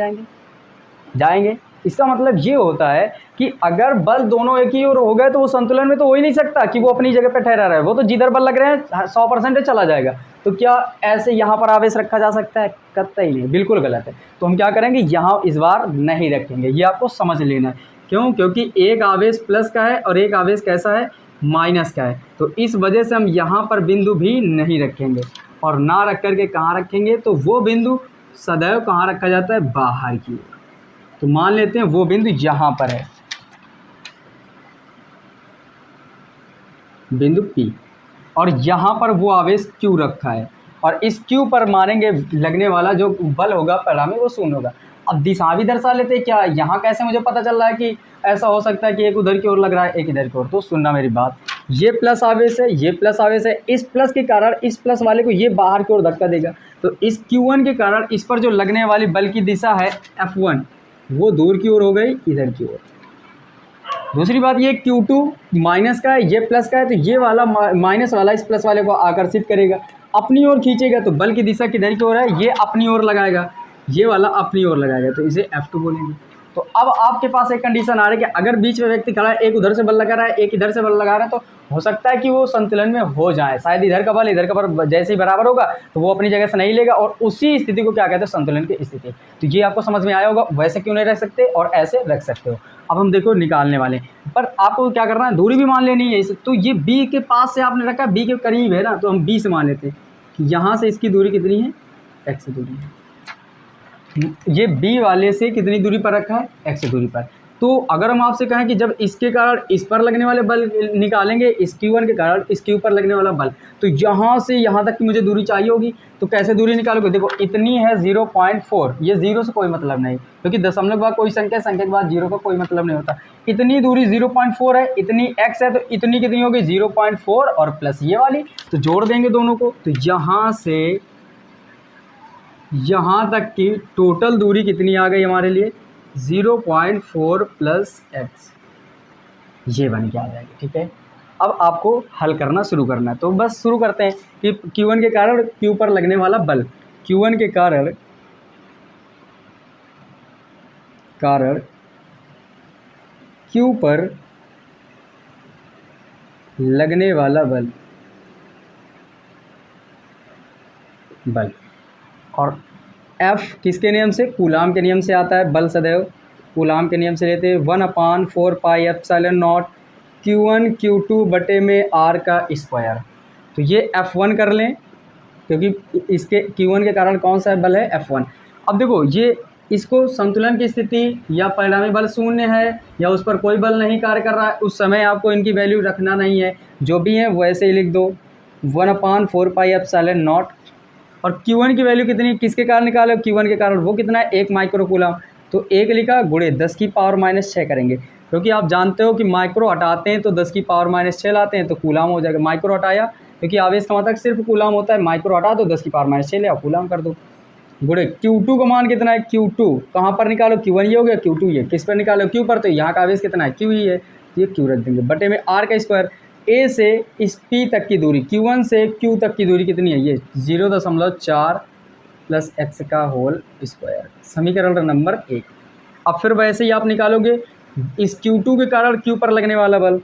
जाएंगे। इसका मतलब ये होता है कि अगर बल दोनों एक ही ओर हो गए तो वो संतुलन में तो हो ही नहीं सकता कि वो अपनी जगह पे ठहरा रहे, वो तो जिधर बल लग रहे हैं 100% चला जाएगा। तो क्या ऐसे यहाँ पर आवेश रखा जा सकता है? कतई नहीं, बिल्कुल गलत है। तो हम क्या करेंगे, यहाँ इस बार नहीं रखेंगे, ये आपको समझ लेना है। क्यों? क्योंकि एक आवेश प्लस का है और एक आवेश कैसा है, माइनस का है। तो इस वजह से हम यहाँ पर बिंदु भी नहीं रखेंगे, और ना रख करके कहाँ रखेंगे, तो वो बिंदु सदैव कहाँ रखा जाता है, बाहर की ओर। तो मान लेते हैं वो बिंदु यहाँ पर है, बिंदु P, और यहाँ पर वो आवेश Q रखा है, और इस Q पर मानेंगे लगने वाला जो बल होगा परिणामी वो शून्य होगा। अब दिशा भी दर्शा लेते हैं। क्या यहाँ कैसे मुझे पता चल रहा है कि ऐसा हो सकता है कि एक उधर की ओर लग रहा है, एक इधर की ओर? तो सुनना मेरी बात, ये प्लस आवेश है, ये प्लस आवेश है, इस प्लस के कारण इस प्लस वाले को ये बाहर की ओर धक्का देगा, तो इस Q1 के कारण इस पर जो लगने वाली बल की दिशा है F1 वो दूर की ओर हो गई, इधर की ओर। दूसरी बात, ये Q2 माइनस का है, ये प्लस का है, तो ये वाला माइनस वाला इस प्लस वाले को आकर्षित करेगा, अपनी ओर खींचेगा तो बल की दिशा किधर की ओर है, ये अपनी ओर लगाएगा, ये वाला अपनी ओर लगाएगा, तो इसे F2 बोलेंगे। तो अब आपके पास एक कंडीशन आ रही है कि अगर बीच में व्यक्ति खड़ा है, एक उधर से बल लगा रहा है, एक इधर से बल लगा रहा है, तो हो सकता है कि वो संतुलन में हो जाए, शायद इधर का बल जैसे ही बराबर होगा तो वो अपनी जगह से नहीं लेगा, और उसी स्थिति को क्या कहते हैं, संतुलन की स्थिति। तो ये आपको समझ में आया होगा, वैसे क्यों नहीं रख सकते और ऐसे रख सकते हो। अब हम देखो निकालने वाले, पर आपको क्या करना है, दूरी भी मान लेनी है। तो ये बी के पास से आपने रखा, बी के करीब है ना, तो हम बी से मान लेते हैं कि यहाँ से इसकी दूरी कितनी है, एक्स दूरी है। ये बी वाले से कितनी दूरी पर रखा है, एक्स दूरी पर। तो अगर हम आपसे कहें कि जब इसके कारण इस पर लगने वाले बल निकालेंगे, इस Q1 के कारण इस Q पर लगने वाला बल, तो यहाँ से यहाँ तक की मुझे दूरी चाहिए होगी। तो कैसे दूरी निकालोगे, देखो इतनी है 0.4, ये जीरो से कोई मतलब नहीं, क्योंकि दशमलव के बाद कोई संख्या के बाद जीरो का कोई मतलब नहीं होता। इतनी दूरी 0.4 है, इतनी x है, तो इतनी कितनी होगी 0.4 और प्लस ये वाली, तो जोड़ देंगे दोनों को। तो यहाँ से यहाँ तक की टोटल दूरी कितनी आ गई हमारे लिए, 0.4 प्लस एक्स, ये बन के आ जाएगी। ठीक है, अब आपको हल करना शुरू करना है, तो बस शुरू करते हैं कि Q1 के कारण Q पर लगने वाला बल, Q1 के कारण Q पर लगने वाला बल और F किसके नियम से, कूलाम के नियम से आता है, बल सदैव कूलाम के नियम से लेते हैं। 1/4 pi epsilon not Q1 Q2 बटे में R का स्क्वायर। तो ये F1 कर लें, क्योंकि इसके Q1 के कारण कौन सा बल है, F1। अब देखो ये इसको संतुलन की स्थिति या परिणामी बल शून्य है या उस पर कोई बल नहीं कार्य कर रहा है, उस समय आपको इनकी वैल्यू रखना नहीं है, जो भी है वैसे ही लिख दो। 1/4 पाई एप्सिलॉन नॉट, और Q1 की वैल्यू कितनी, किसके कारण निकालो, Q1 के कारण, वो कितना है 1 माइक्रो कूलाम। तो 1 लिखा गुणे 10 की पावर -6 करेंगे, क्योंकि आप जानते हो कि माइक्रो हटाते हैं तो 10 की पावर -6 लाते हैं तो कूलाम हो जाएगा। माइक्रो हटाया क्योंकि आवेश का मतलब सिर्फ कूलाम होता है, माइक्रो हटा दो 10 की पावर -6 ले आओ, कूलाम कर दो, गुणे Q2 का मान कितना है, Q2 कहाँ पर निकालो, Q1 ये हो गया, Q2 ये किस पर निकालो, Q पर, तो यहाँ का आवेश कितना है, Q ही है, ये Q रख देंगे, बटे में R का स्क्वायर। A से इस P तक की दूरी, Q1 से Q तक की दूरी कितनी है, ये 0.4 प्लस x का होल स्क्वायर, समीकरण नंबर 1। अब फिर वैसे ही आप निकालोगे इस Q2 के कारण Q पर लगने वाला बल,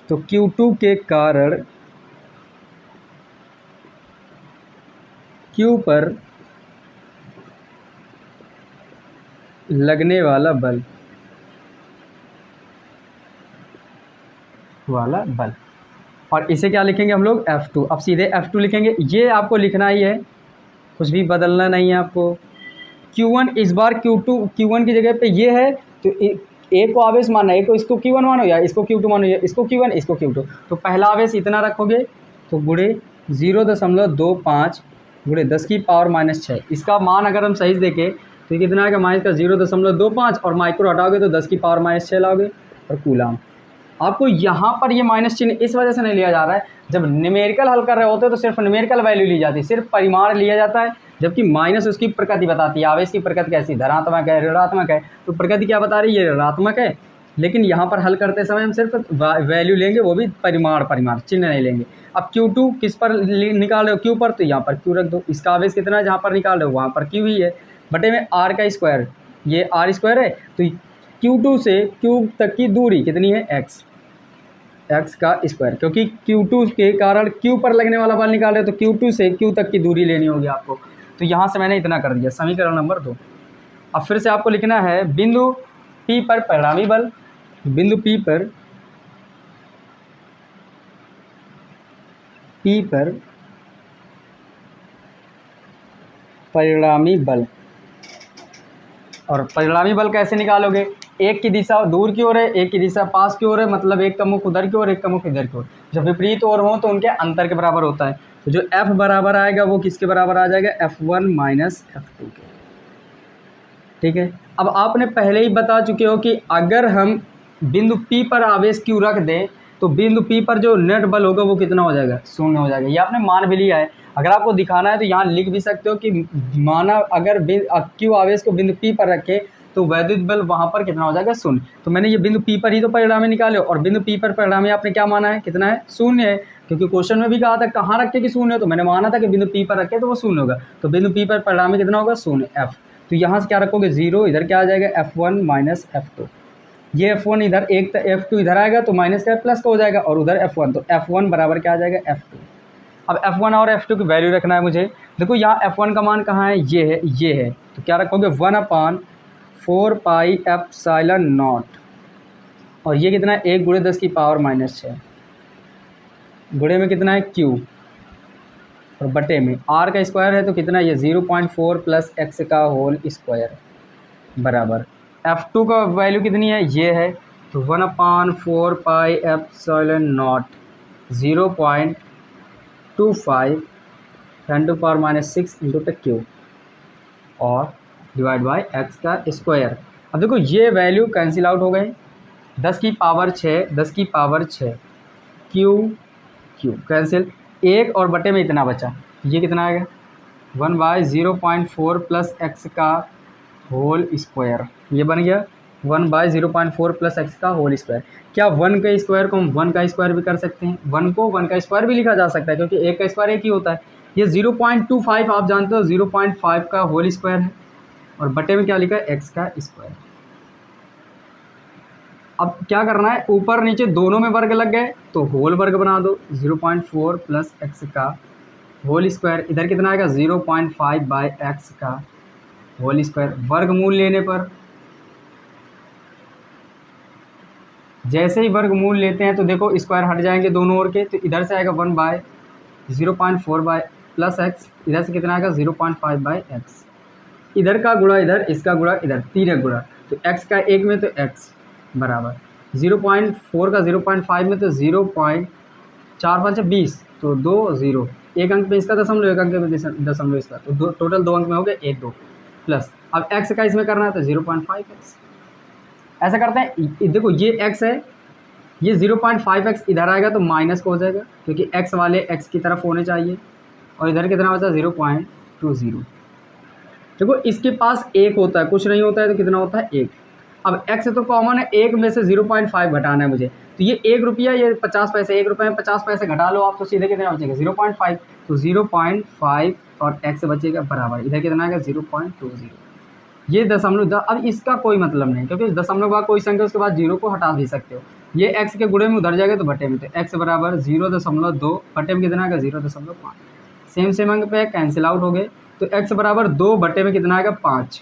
तो Q2 के कारण Q पर लगने वाला बल और इसे क्या लिखेंगे हम लोग, F2। अब सीधे F2 लिखेंगे, ये आपको लिखना ही है, कुछ भी बदलना नहीं है आपको। Q1 इस बार Q1 की जगह पे ये है, तो एक को आवेश मानना है, एक को इसको Q1 मानो या इसको Q2 मानो, या इसको Q1 इसको Q2। तो पहला आवेश इतना रखोगे तो गुणे 0.25 गुणे 10 की पावर -6, इसका मान अगर हम सही से देखें तो ये कितना आएगा, माइनस का 0.25 और माइक्रो हटाओगे तो 10 की पावर -6 लाओगे, और कूलाम। आपको यहाँ पर ये माइनस चिन्ह इस वजह से नहीं लिया जा रहा है, जब न्यूमेरिकल हल कर रहे होते हैं तो सिर्फ न्यूमेरिकल वैल्यू ली जाती है, सिर्फ परिमाण लिया जाता है, जबकि माइनस उसकी प्रकृति बताती है, आवेश की प्रकृति कैसी, धनात्मक है ऋणात्मक है, तो प्रकृति क्या बता रही है, ऋणात्मक है। लेकिन यहाँ पर हल करते समय हम सिर्फ वैल्यू लेंगे, वो भी परिमाण चिन्ह नहीं लेंगे। अब Q2 किस पर निकाल रहे हो, Q पर, तो यहाँ पर Q रख दो, इसका आवेश कितना है, जहाँ पर निकाल रहे हो वहाँ पर Q ही है, बटे में R का स्क्वायर, ये R स्क्वायर है, तो Q2 से Q तक की दूरी कितनी है, x का स्क्वायर, क्योंकि Q2 के कारण Q पर लगने वाला बल निकाल रहे हो, तो Q2 से Q तक की दूरी लेनी होगी आपको। तो यहाँ से मैंने इतना कर दिया, समीकरण नंबर 2। अब फिर से आपको लिखना है बिंदु P पर परिणामी बल, बिंदु P पर परिणामी बल, और परिणामी बल कैसे निकालोगे, एक की दिशा दूर की ओर है, एक की दिशा पास की ओर है, मतलब एक का मुख उधर की ओर, एक का मुख इधर की ओर, जब विपरीत ओर हो तो उनके अंतर के बराबर होता है। तो जो F बराबर आएगा वो किसके बराबर आ जाएगा, F1 माइनस F2 के। ठीक है, अब आपने पहले ही बता चुके हो कि अगर हम बिंदु P पर आवेश Q रख दें तो बिंदु P पर जो नेट बल होगा वो कितना हो जाएगा, 0 हो जाएगा। ये आपने मान भी लिया है, अगर आपको दिखाना है तो यहाँ लिख भी सकते हो कि माना अगर Q आवेश को बिंदु P पर रखें तो वैद्युत बल वहाँ पर कितना हो जाएगा, शून्य। तो मैंने ये बिंदु P पर ही तो परिणामी निकाले, और बिंदु P पर परिणामी आपने क्या माना है, कितना है, शून्य है, क्योंकि क्वेश्चन में भी कहा था कहाँ रखे कि शून्य है, तो मैंने माना था कि बिंदु P पर रखे तो वो शून्य होगा। तो बिंदु P पर परिणामी कितना होगा, शून्य, F। तो यहाँ से क्या रखोगे, 0, इधर क्या आ जाएगा, F1 माइनस F2। ये F1 इधर, एक F2 इधर आएगा तो माइनस का प्लस का हो जाएगा, और उधर F1, तो F1 बराबर क्या आ जाएगा, F2। अब F1 और F2 की वैल्यू रखना है मुझे। देखो यहाँ F1 का मान कहाँ है, ये है, तो क्या रखोगे, 1/4 पाई एप्सिलॉन नॉट, और ये कितना है, 1 × 10 की पावर -6, गुणे में कितना है Q, और बटे में R का स्क्वायर है तो कितना, ये 0.4 + x का होल स्क्वायर बराबर F2 का वैल्यू कितनी है, ये है, तो 1/4 पाई एप्सिलॉन नॉट 0.25 × 10⁻⁶ × Q और डिवाइड बाय x का स्क्वायर। अब देखो ये वैल्यू कैंसिल आउट हो गए, 10 की पावर 6 Q कैंसिल, 1 और बटे में इतना बचा, ये कितना आएगा, 1/0.4 + x का होल स्क्वायर, ये बन गया 1/0.4 + x का होल स्क्वायर। क्या 1 के स्क्वायर को हम 1 का स्क्वायर भी कर सकते हैं, 1 को 1 का स्क्वायर भी लिखा जा सकता है, क्योंकि 1 का स्क्वायर 1 ही होता है। ये 0.25 आप जानते हो 0.5 का होल स्क्वायर है, और बटे में क्या लिखा है, x का स्क्वायर। अब क्या करना है, ऊपर नीचे दोनों में वर्ग लग गए तो होल वर्ग बना दो, 0.4 + x का होल स्क्वायर, इधर कितना आएगा, 0.5/x का होल स्क्वायर, वर्गमूल लेने पर, जैसे ही वर्गमूल लेते हैं तो देखो स्क्वायर हट जाएंगे दोनों ओर के, तो इधर से आएगा 1/0.4 + x, इधर से कितना आएगा, 0.5/x, इधर का गुणा इधर, इसका गुणा इधर, 3 गुणा, तो x का 1 में तो x बराबर 0.4 का 0.5 में तो 0.4×5 = 20, तो 2 0, एक अंक पे इसका दशमलव, एक अंक पे दशमलव इसका, तो टोटल 2 अंक में हो गए 1 2 प्लस, अब x का इसमें करना है तो 0.5x, ऐसा करते हैं। देखो ये x है, ये 0.5x इधर आएगा तो माइनस का हो जाएगा, क्योंकि x वाले x की तरफ होने चाहिए, और इधर कितना बचा, 0.20। देखो इसके पास 1 होता है, कुछ नहीं होता है तो कितना होता है, 1। अब x तो कॉमन है, 1 में से 0.5 घटाना है मुझे, तो ये 1 रुपया, ये 50 पैसे, 1 रुपये में 50 पैसे घटा लो आप, तो सीधे कितना बचेगा, 0.5, तो 0.5 और x बचेगा बराबर, इधर कितना आएगा, 0.20। ये दशमलव, अब इसका कोई मतलब नहीं, क्योंकि दशमलव का कोई संख्या उसके बाद 0 को हटा भी सकते हो, ये x के गुणे में उधर जाएगा तो बटे में, तो x बराबर 0.2, बटे में कितना आएगा, 0.5, सेम अंक पे कैंसिल आउट हो गए, तो x बराबर 2, बटे में कितना आएगा, 5,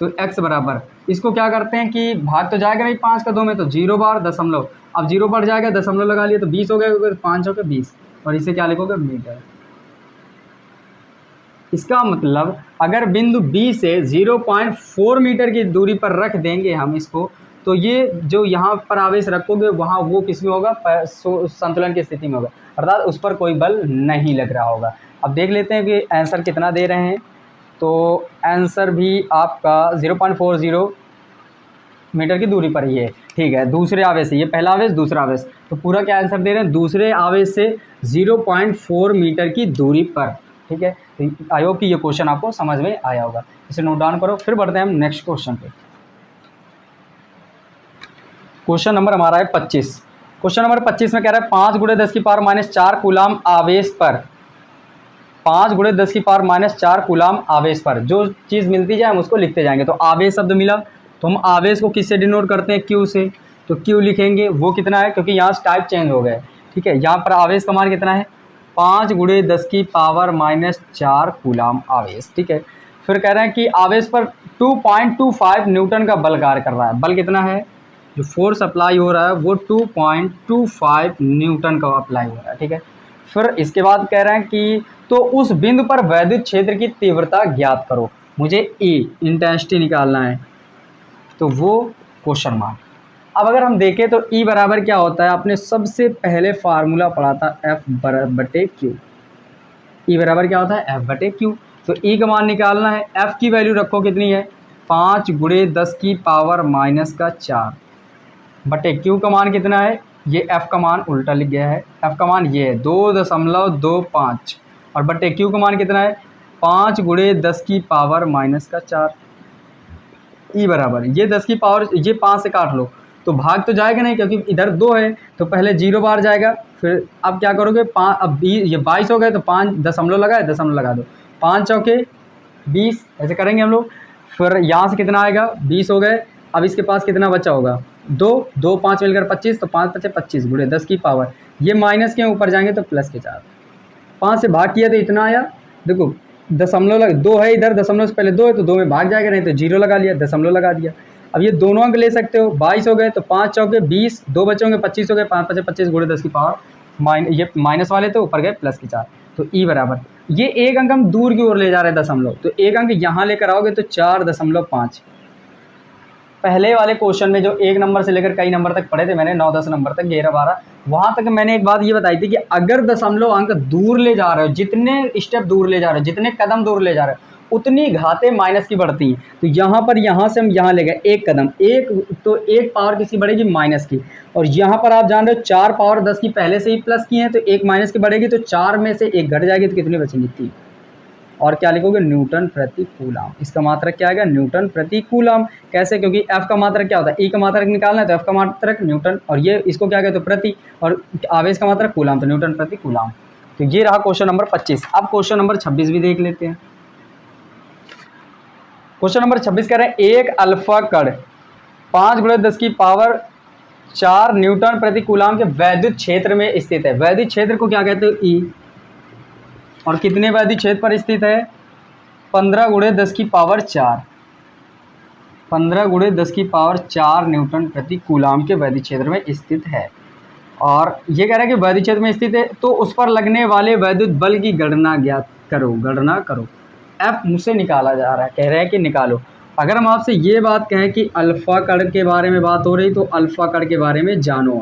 तो x बराबर, इसको क्या करते हैं कि भाग तो जाएगा नहीं 5 का 2 में, तो 0 बार दशमलव, अब 0 बढ़ जाएगा, दशमलव लगा लिया तो 20 हो गया, क्योंकि 5 हो गया 20, और इसे क्या लिखोगे, मीटर। इसका मतलब अगर बिंदु B से 0.4 मीटर की दूरी पर रख देंगे हम इसको, तो ये जो यहाँ पर आवेश रखोगे वहाँ वो किस में होगा, संतुलन की स्थिति में होगा, अर्थात उस पर कोई बल नहीं लग रहा होगा। अब देख लेते हैं कि आंसर कितना दे रहे हैं, तो आंसर भी आपका 0.40 मीटर की दूरी पर ही है, ठीक है, दूसरे आवेश से, ये पहला आवेश दूसरा आवेश, तो पूरा क्या आंसर दे रहे हैं, दूसरे आवेश से 0.4 मीटर की दूरी पर, ठीक है। तो आई होप कि ये क्वेश्चन आपको समझ में आया होगा, इसे नोट डाउन करो। फिर बढ़ते हैं हम नेक्स्ट क्वेश्चन पे। क्वेश्चन नंबर हमारा है 25। क्वेश्चन नंबर 25 में कह रहा है 5 × 10⁻⁴ कूलाम आवेश पर, 5 × 10⁻⁴ कूलाम आवेश पर जो चीज़ मिलती जाए हम उसको लिखते जाएंगे। तो आवेश शब्द मिला तो हम आवेश को किससे डिनोट करते हैं, Q से, तो Q लिखेंगे, वो कितना है, क्योंकि यहाँ टाइप चेंज हो गए, ठीक है। यहाँ पर आवेश का मान कितना है, 5 × 10⁻⁴ कूलाम आवेश, ठीक है। फिर कह रहे हैं कि आवेश पर 2.25 न्यूटन का बल कार्य कर रहा है, बल कितना है, जो फोर्स अप्लाई हो रहा है वो 2.25 न्यूटन का अप्लाई हो रहा है, ठीक है। फिर इसके बाद कह रहे हैं कि तो उस बिंदु पर वैद्युत क्षेत्र की तीव्रता ज्ञात करो, मुझे E इंटेंसिटी निकालना है, तो वो क्वेश्चन मार्क। अब अगर हम देखें तो E बराबर क्या होता है, आपने सबसे पहले फार्मूला पढ़ा था F/Q। E बराबर क्या होता है, F/Q। तो E का मान निकालना है, F की वैल्यू रखो कितनी है, 5 × 10⁻⁴ बटे Q का मान कितना है, ये F का मान उल्टा लिख गया है, F का मान ये है 2.25, और बटे Q का मान कितना है, 5 × 10⁻⁴। ई बराबर ये 10 की पावर ये 5 से काट लो तो भाग तो जाएगा नहीं क्योंकि इधर 2 है तो पहले 0 बार जाएगा। फिर अब क्या करोगे 5 अब ये 22 हो गए तो 5 दशमलव लगाए दशमलव लगा दो 5 चौके 20 ऐसे करेंगे हम लोग। फिर यहाँ से कितना आएगा 20 हो गए। अब इसके पास कितना बचा होगा 2 2 5 मिलकर 25 तो 5 5 25 गुणे 10 की पावर ये माइनस के ऊपर जाएंगे तो प्लस के 4 5 से भाग किया तो इतना आया। देखो दशमलव लग 2 है इधर दशमलव से पहले 2 है तो 2 में भाग जाएगा नहीं तो 0 लगा लिया दशमलव लगा दिया। अब ये दोनों अंक ले सकते हो 22 हो गए तो 5 चौके 20 2 बचे होंगे 25 हो गए 5 5 25 गुणे 10 की पावर ये माइनस वाले तो ऊपर गए प्लस की 4 तो ई बराबर ये एक अंक हम दूर की ओर ले जा रहे हैं दशमलव तो एक अंक यहाँ लेकर आओगे तो 4.5। पहले वाले क्वेश्चन में जो 1 नंबर से लेकर कई नंबर तक पढ़े थे मैंने 9 10 नंबर तक 11 12 वहाँ तक मैंने एक बात ये बताई थी कि अगर दशमलव अंक दूर ले जा रहे हो जितने स्टेप दूर ले जा रहे हो जितने कदम दूर ले जा रहे हो उतनी घातें माइनस की बढ़ती हैं। तो यहाँ पर यहाँ से हम यहाँ ले गए 1 कदम तो एक पावर किसी बढ़ेगी माइनस की और यहाँ पर आप जान रहे हो 4 पावर 10 की पहले से ही प्लस की है तो 1 माइनस की बढ़ेगी तो 4 में से 1 घट जाएगी तो कितनी बचेंगी 3 और क्या लिखोगे न्यूटन प्रति कूलम। इसका मात्रक क्या आएगा न्यूटन प्रति कूलम। कैसे क्योंकि एफ का मात्रक क्या होता है ई का मात्रक निकालना है तो एफ का मात्रक न्यूटन और ये इसको क्या कहते हैं प्रति और आवेश का मात्रक कूलम तो न्यूटन प्रति कूलम। तो ये रहा क्वेश्चन नंबर 25। अब क्वेश्चन नंबर 26 भी देख लेते हैं। क्वेश्चन नंबर 26 कह रहे हैं एक अल्फा कण 5 गुणे 10 की पावर 4 न्यूटन प्रति कूलम के वैद्युत क्षेत्र में स्थित है। वैद्युत क्षेत्र को क्या कहते हैं ई और कितने वैद्युत क्षेत्र पर स्थित है 15 गुणे 10 की पावर 4 15 गुणे 10 की पावर 4 न्यूटन प्रति कूलम के वैद्युत क्षेत्र में स्थित है। और ये कह रहा है कि वैद्युत क्षेत्र में स्थित है तो उस पर लगने वाले वैद्युत बल की गणना ज्ञात करो। गणना करो एफ मुझसे निकाला जा रहा है कह रहे हैं कि निकालो। अगर हम आपसे ये बात कहें कि अल्फा कण के बारे में बात हो रही तो अल्फा कण के बारे में जानो।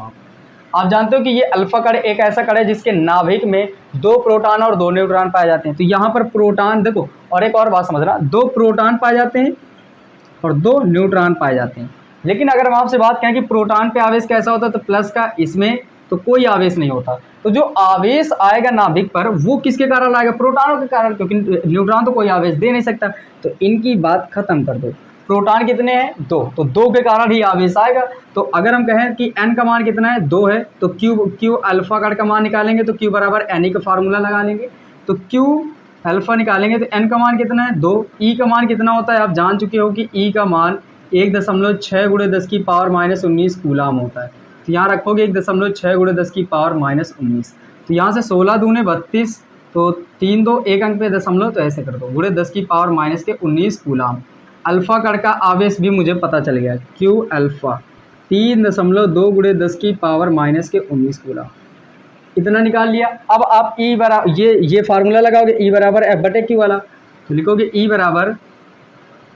आप जानते हो कि ये अल्फा कण एक ऐसा कण है जिसके नाभिक में 2 प्रोटॉन और 2 न्यूट्रॉन पाए जाते हैं। तो यहाँ पर प्रोटॉन देखो और एक और बात समझना 2 प्रोटॉन पाए जाते हैं और 2 न्यूट्रॉन पाए जाते हैं। लेकिन अगर हम आपसे बात करें कि प्रोटॉन पे आवेश कैसा होता है तो प्लस का इसमें तो कोई आवेश नहीं होता। तो जो आवेश आएगा नाभिक पर वो किसके कारण आएगा प्रोटॉनों के कारण क्योंकि न्यूट्रॉन तो कोई आवेश दे नहीं सकता। तो इनकी बात खत्म कर दो। प्रोटॉन कितने हैं 2 तो 2 के कारण ही आवेश आएगा। तो अगर हम कहें कि n का मान कितना है 2 है तो क्यू अल्फा कण का मान निकालेंगे तो क्यू बराबर एन ई का फार्मूला लगा लेंगे तो क्यू अल्फा निकालेंगे तो n का मान कितना है 2 ई का मान कितना होता है आप जान चुके हो कि ई का मान 1.6 गुणे 10 की पावर -19 कूलम होता है। तो यहाँ रखोगे 1.6 गुणे 10 की पावर -19 तो यहाँ से 16 दूने 32 तो 3 2 एक अंक पे दशमलव तो ऐसे कर दो गुणे 10 की पावर -19 कूलम। अल्फा कण का आवेश भी मुझे पता चल गया क्यू अल्फा 3.2 गुणे 10 की पावर -19 कूलम इतना निकाल लिया। अब आप ई बराबर ये फार्मूला लगाओगे ई बराबर एफ बटे क्यू वाला तो लिखोगे ई बराबर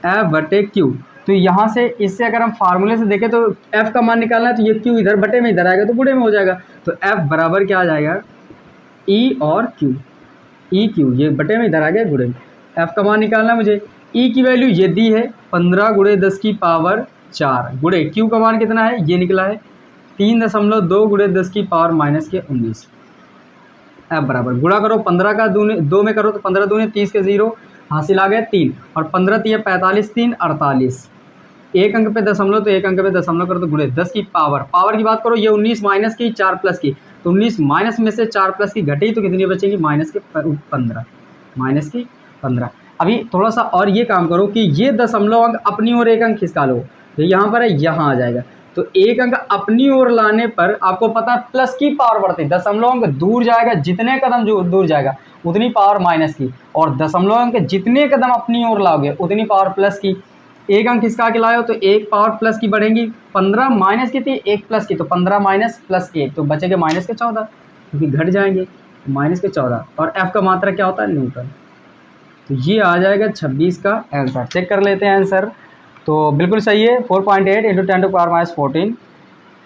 एफ बटे क्यू। तो यहाँ से इससे अगर हम फार्मूले से देखें तो एफ का मान निकालना है तो ये क्यू इधर बटे में इधर आएगा तो गुणे में हो जाएगा। तो एफ बराबर क्या आ जाएगा ई और क्यू ई क्यू ये बटे में इधर आ गया गुणे। एफ का मान निकालना है मुझे ई की वैल्यू ये दी है 15 गुणे 10 की पावर 4 गुणे क्यू का मान कितना है ये निकला है 3.2 गुणे 10 की पावर -19। एफ बराबर गुणा करो 15 का 2 में करो तो 15 दूने 30 के 0 हासिल आ गया 3 और 15 3 45 3 48 एक अंक पे दशमलव तो एक अंक पे दशमलव करो तो गुणे 10 की पावर की बात करो ये 19 माइनस की 4 प्लस की तो 19 माइनस में से 4 प्लस की घटी तो कितनी बचेगी -15। अभी थोड़ा सा और ये काम करो कि ये दशमलव अंक अपनी ओर एक अंक खिसका लो तो यहाँ पर है यहाँ आ जाएगा। तो एक अंक अपनी ओर लाने पर आपको पता है प्लस की पावर बढ़ती है। दशमलव अंक दूर जाएगा जितने कदम जो दूर जाएगा उतनी पावर माइनस की और दशमलव अंक जितने कदम अपनी ओर लाओगे उतनी पावर प्लस की। एक अंक खिसका के लाओ तो एक पावर प्लस की बढ़ेगी 15 माइनस की थी 1 प्लस की तो 15 माइनस प्लस 1 तो बचेगा -14 क्योंकि घट जाएंगे -14 और एफ का मात्रा क्या होता है न्यूटन। तो ये आ जाएगा 26 का आंसर। चेक कर लेते हैं आंसर तो बिल्कुल सही है 4.8 × 10⁻14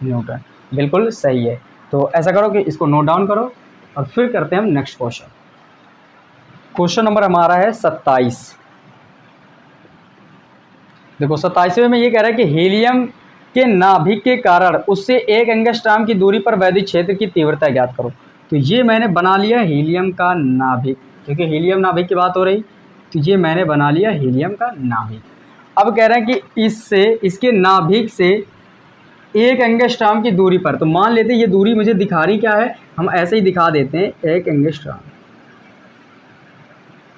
न्यूटन बिल्कुल सही है। तो ऐसा करो कि इसको नोट डाउन करो और फिर करते हैं हम नेक्स्ट क्वेश्चन। क्वेश्चन नंबर हमारा है 27। देखो 27वें में ये कह रहा है कि हीलियम के नाभिक के कारण उससे 1 एंगस्ट्रॉम की दूरी पर वैद्युत क्षेत्र की तीव्रता ज्ञात करो। तो ये मैंने बना लिया हीलियम का नाभिक क्योंकि हीलियम नाभिक की बात हो रही तो ये मैंने बना लिया हीलियम का नाभिक। अब कह रहे हैं कि इससे इसके नाभिक से 1 एंगस्ट्रॉम की दूरी पर, तो मान लेते हैं ये दूरी मुझे दिखा रही क्या है, हम ऐसे ही दिखा देते हैं 1 एंगस्ट्रॉम।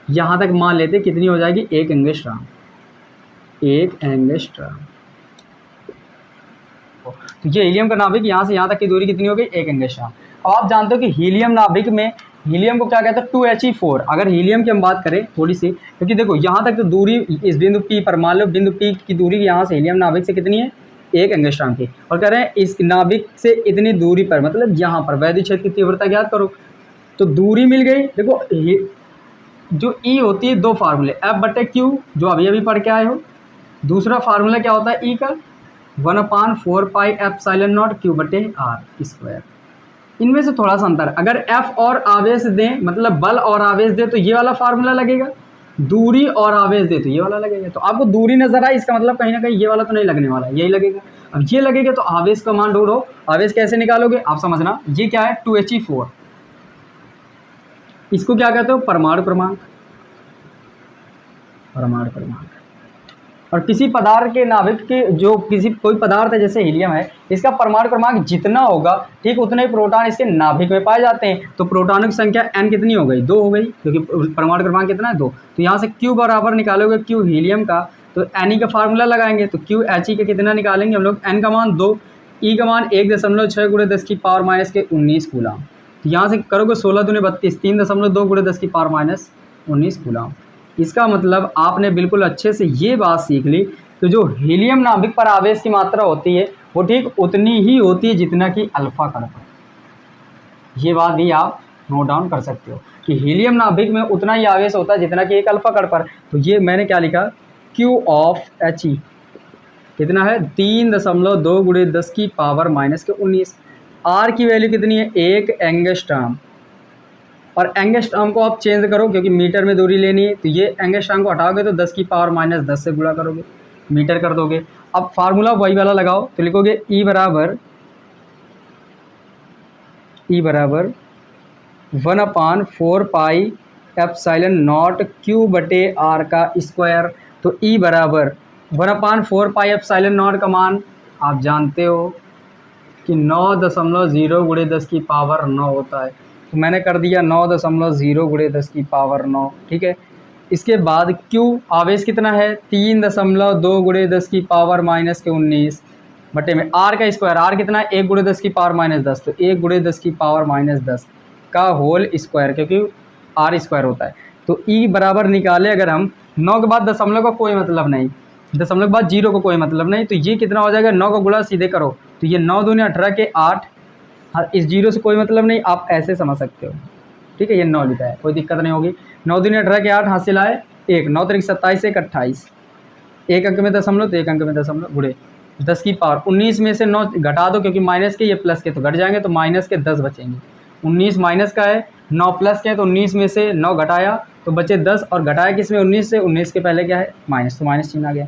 यहाँ तक मान लेते हैं कितनी हो जाएगी, 1 एंगस्ट्रॉम, 1 एंगस्ट्रॉम। तो ये हीलियम का नाभिक यहाँ से यहाँ तक की दूरी कितनी हो गई, 1 एंगस्ट्रॉम। अब आप जानते हो कि हीलियम नाभिक में हीलियम को क्या कहते हैं, 2He4। अगर हीलियम की हम बात करें थोड़ी सी, क्योंकि देखो यहाँ तक तो दूरी इस बिंदु P पर, मान लो बिंदु P की दूरी यहाँ से हीलियम नाभिक से कितनी है, 1 एंगस्ट्रॉम की, और कह रहे हैं इस नाभिक से इतनी दूरी पर, मतलब यहाँ पर वैद्युत क्षेत्र की तीव्रता ज्ञात करो। तो दूरी मिल गई। देखो जो E होती है 2 फार्मूले, F/Q जो अभी पढ़ के आए हो, दूसरा फार्मूला क्या होता है E का, 1/4πε0 Q/r²। इनमें से थोड़ा सा अंतर, अगर F और आवेश दें, मतलब बल और आवेश दे, तो ये वाला फार्मूला लगेगा, दूरी और आवेश दे तो ये वाला लगेगा। तो आपको दूरी नजर आए, इसका मतलब कहीं ना कहीं ये वाला तो नहीं लगने वाला, यही लगेगा। अब ये लगेगा तो आवेश का मान ढूंढो। आवेश कैसे निकालोगे आप समझना, ये क्या है, 2He4, इसको क्या कहते हो, परमाणु क्रमांक, परमाणु क्रमांक। और किसी पदार्थ के नाभिक के जो कोई पदार्थ है जैसे हीलियम है, इसका परमाणु क्रमांक जितना होगा ठीक उतने ही प्रोटॉन इसके नाभिक में पाए जाते हैं। तो प्रोटॉनों की संख्या n कितनी हो गई, 2 हो गई, क्योंकि परमाणु क्रमांक कितना है, 2। तो यहाँ से Q बराबर निकालोगे, Q हीलियम का, तो Ne का फार्मूला लगाएंगे, तो QHe का कितना निकालेंगे हम लोग, n का मान 2, E का मान 1.6 × 10⁻⁻19 कूलाम। तो यहाँ से करोगे 16 दूनी 32, 3.2 × 10⁻⁻19 कूलाम। इसका मतलब आपने बिल्कुल अच्छे से ये बात सीख ली, तो जो हीलियम नाभिक पर आवेश की मात्रा होती है वो ठीक उतनी ही होती है जितना कि अल्फा कण पर। ये बात भी आप नोट डाउन कर सकते हो कि हीलियम नाभिक में उतना ही आवेश होता है जितना कि एक अल्फा कण पर। तो ये मैंने क्या लिखा, Q ऑफ He कितना है, 3.2 × 10⁻⁻19। R की वैल्यू कितनी है, 1 एंगस्ट्रॉम। और एंगस्ट्रॉम को आप चेंज करो क्योंकि मीटर में दूरी लेनी है, तो ये एंगस्ट्रॉम को हटाओगे तो 10⁻⁻10 से गुणा करोगे, मीटर कर दोगे। अब फार्मूला वही वाला लगाओ, तो लिखोगे E बराबर 1/4πε0 Q/r²। तो E बराबर 1/4πε0 का मान आप जानते हो कि 9.0 × 10⁻9 होता है। तो मैंने कर दिया 9.0 × 10⁻9, ठीक है। इसके बाद Q आवेश कितना है, 3.2 × 10⁻⁻19 बटे में R का स्क्वायर, R कितना है, 1 × 10⁻⁻10, तो 1 × 10⁻�10 का होल स्क्वायर, क्योंकि R स्क्वायर होता है। तो E बराबर निकाले अगर हम, 9 के बाद दशमलव का कोई मतलब नहीं, दशमलव के बाद 0 का कोई मतलब नहीं, तो ये कितना हो जाएगा, 9 का गुणा सीधे करो, तो ये 9 दूनी 18 के 8, इस 0 से कोई मतलब नहीं, आप ऐसे समझ सकते हो, ठीक है। ये 9 लिखा है, कोई दिक्कत नहीं होगी। 9 दूनी 18 के 8 हासिल आए 1, 9 तरीक 27, 1 28, एक अंक में दशमलव तो एक अंक में दशमलव, गुणे 10⁻19 में से 9 घटा दो, क्योंकि माइनस के ये प्लस के तो घट जाएंगे, तो माइनस के 10 बचेंगे। 19 माइनस का है, 9 प्लस के है, तो 19 में से 9 घटाया तो बचे 10, और घटाया किसमें, 19 से, 19 के पहले क्या है, माइनस, तो माइनस चिन्ह आ गया।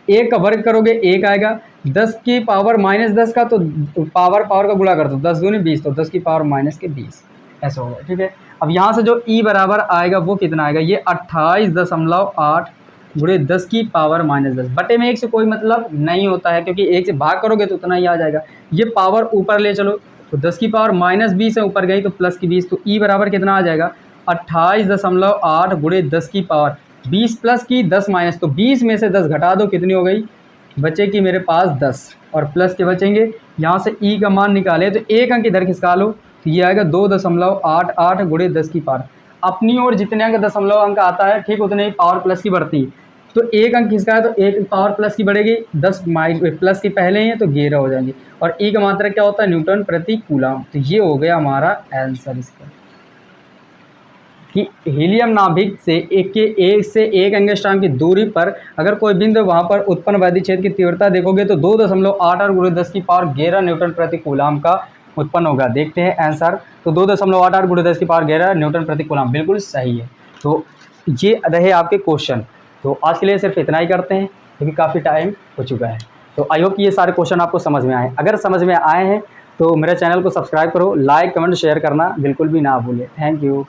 1 का वर्ग करोगे 1 आएगा, 10⁻−10 का तो पावर का गुणा कर दो, 10 दूनी 20, तो 10⁻−20 ऐसा होगा, ठीक है। अब यहाँ से जो E बराबर आएगा वो कितना आएगा, ये 28.8 × 10⁻−10 बटे में 1 से कोई मतलब नहीं होता है, क्योंकि 1 से भाग करोगे तो उतना ही आ जाएगा। ये पावर ऊपर ले चलो, तो 10⁻−20 से ऊपर गई तो प्लस की 20, तो E बराबर कितना आ जाएगा, 28.8 × 10⁻20 प्लस की 10 माइनस, तो 20 में से 10 घटा दो, कितनी हो गई, बचे कि मेरे पास 10, और प्लस के बचेंगे। यहाँ से E का मान निकाले तो एक अंक इधर खिसका लो, तो ये आएगा 2.88 × 10⁻। अपनी ओर जितने अंक दशमलव अंक आता है ठीक उतने ही पावर प्लस की बढ़ती है, तो एक अंक खिसका है तो एक पावर प्लस की बढ़ेगी, 10 प्लस की पहले ही है तो 11 हो जाएंगे। और E का मात्रा क्या होता है, न्यूटन प्रति कूलाम। तो ये हो गया हमारा आंसर इसका, कि हीलियम नाभिक से एक एंगस्ट्रॉम की दूरी पर अगर कोई बिंदु वहाँ पर उत्पन्न वैद्युत क्षेत्र की तीव्रता देखोगे तो 2.88 × 10⁻11 न्यूटन प्रति कूलाम का उत्पन्न होगा। देखते हैं आंसर, तो 2.88 × 10⁻11 न्यूटन प्रति कूलाम बिल्कुल सही है। तो ये रहे आपके क्वेश्चन। तो आज के लिए सिर्फ इतना ही करते हैं, क्योंकि काफ़ी टाइम हो चुका है। तो आई होप कि ये सारे क्वेश्चन आपको समझ में आए। अगर समझ में आए हैं तो मेरे चैनल को सब्सक्राइब करो, लाइक कमेंट शेयर करना बिल्कुल भी ना भूलें। Thank you.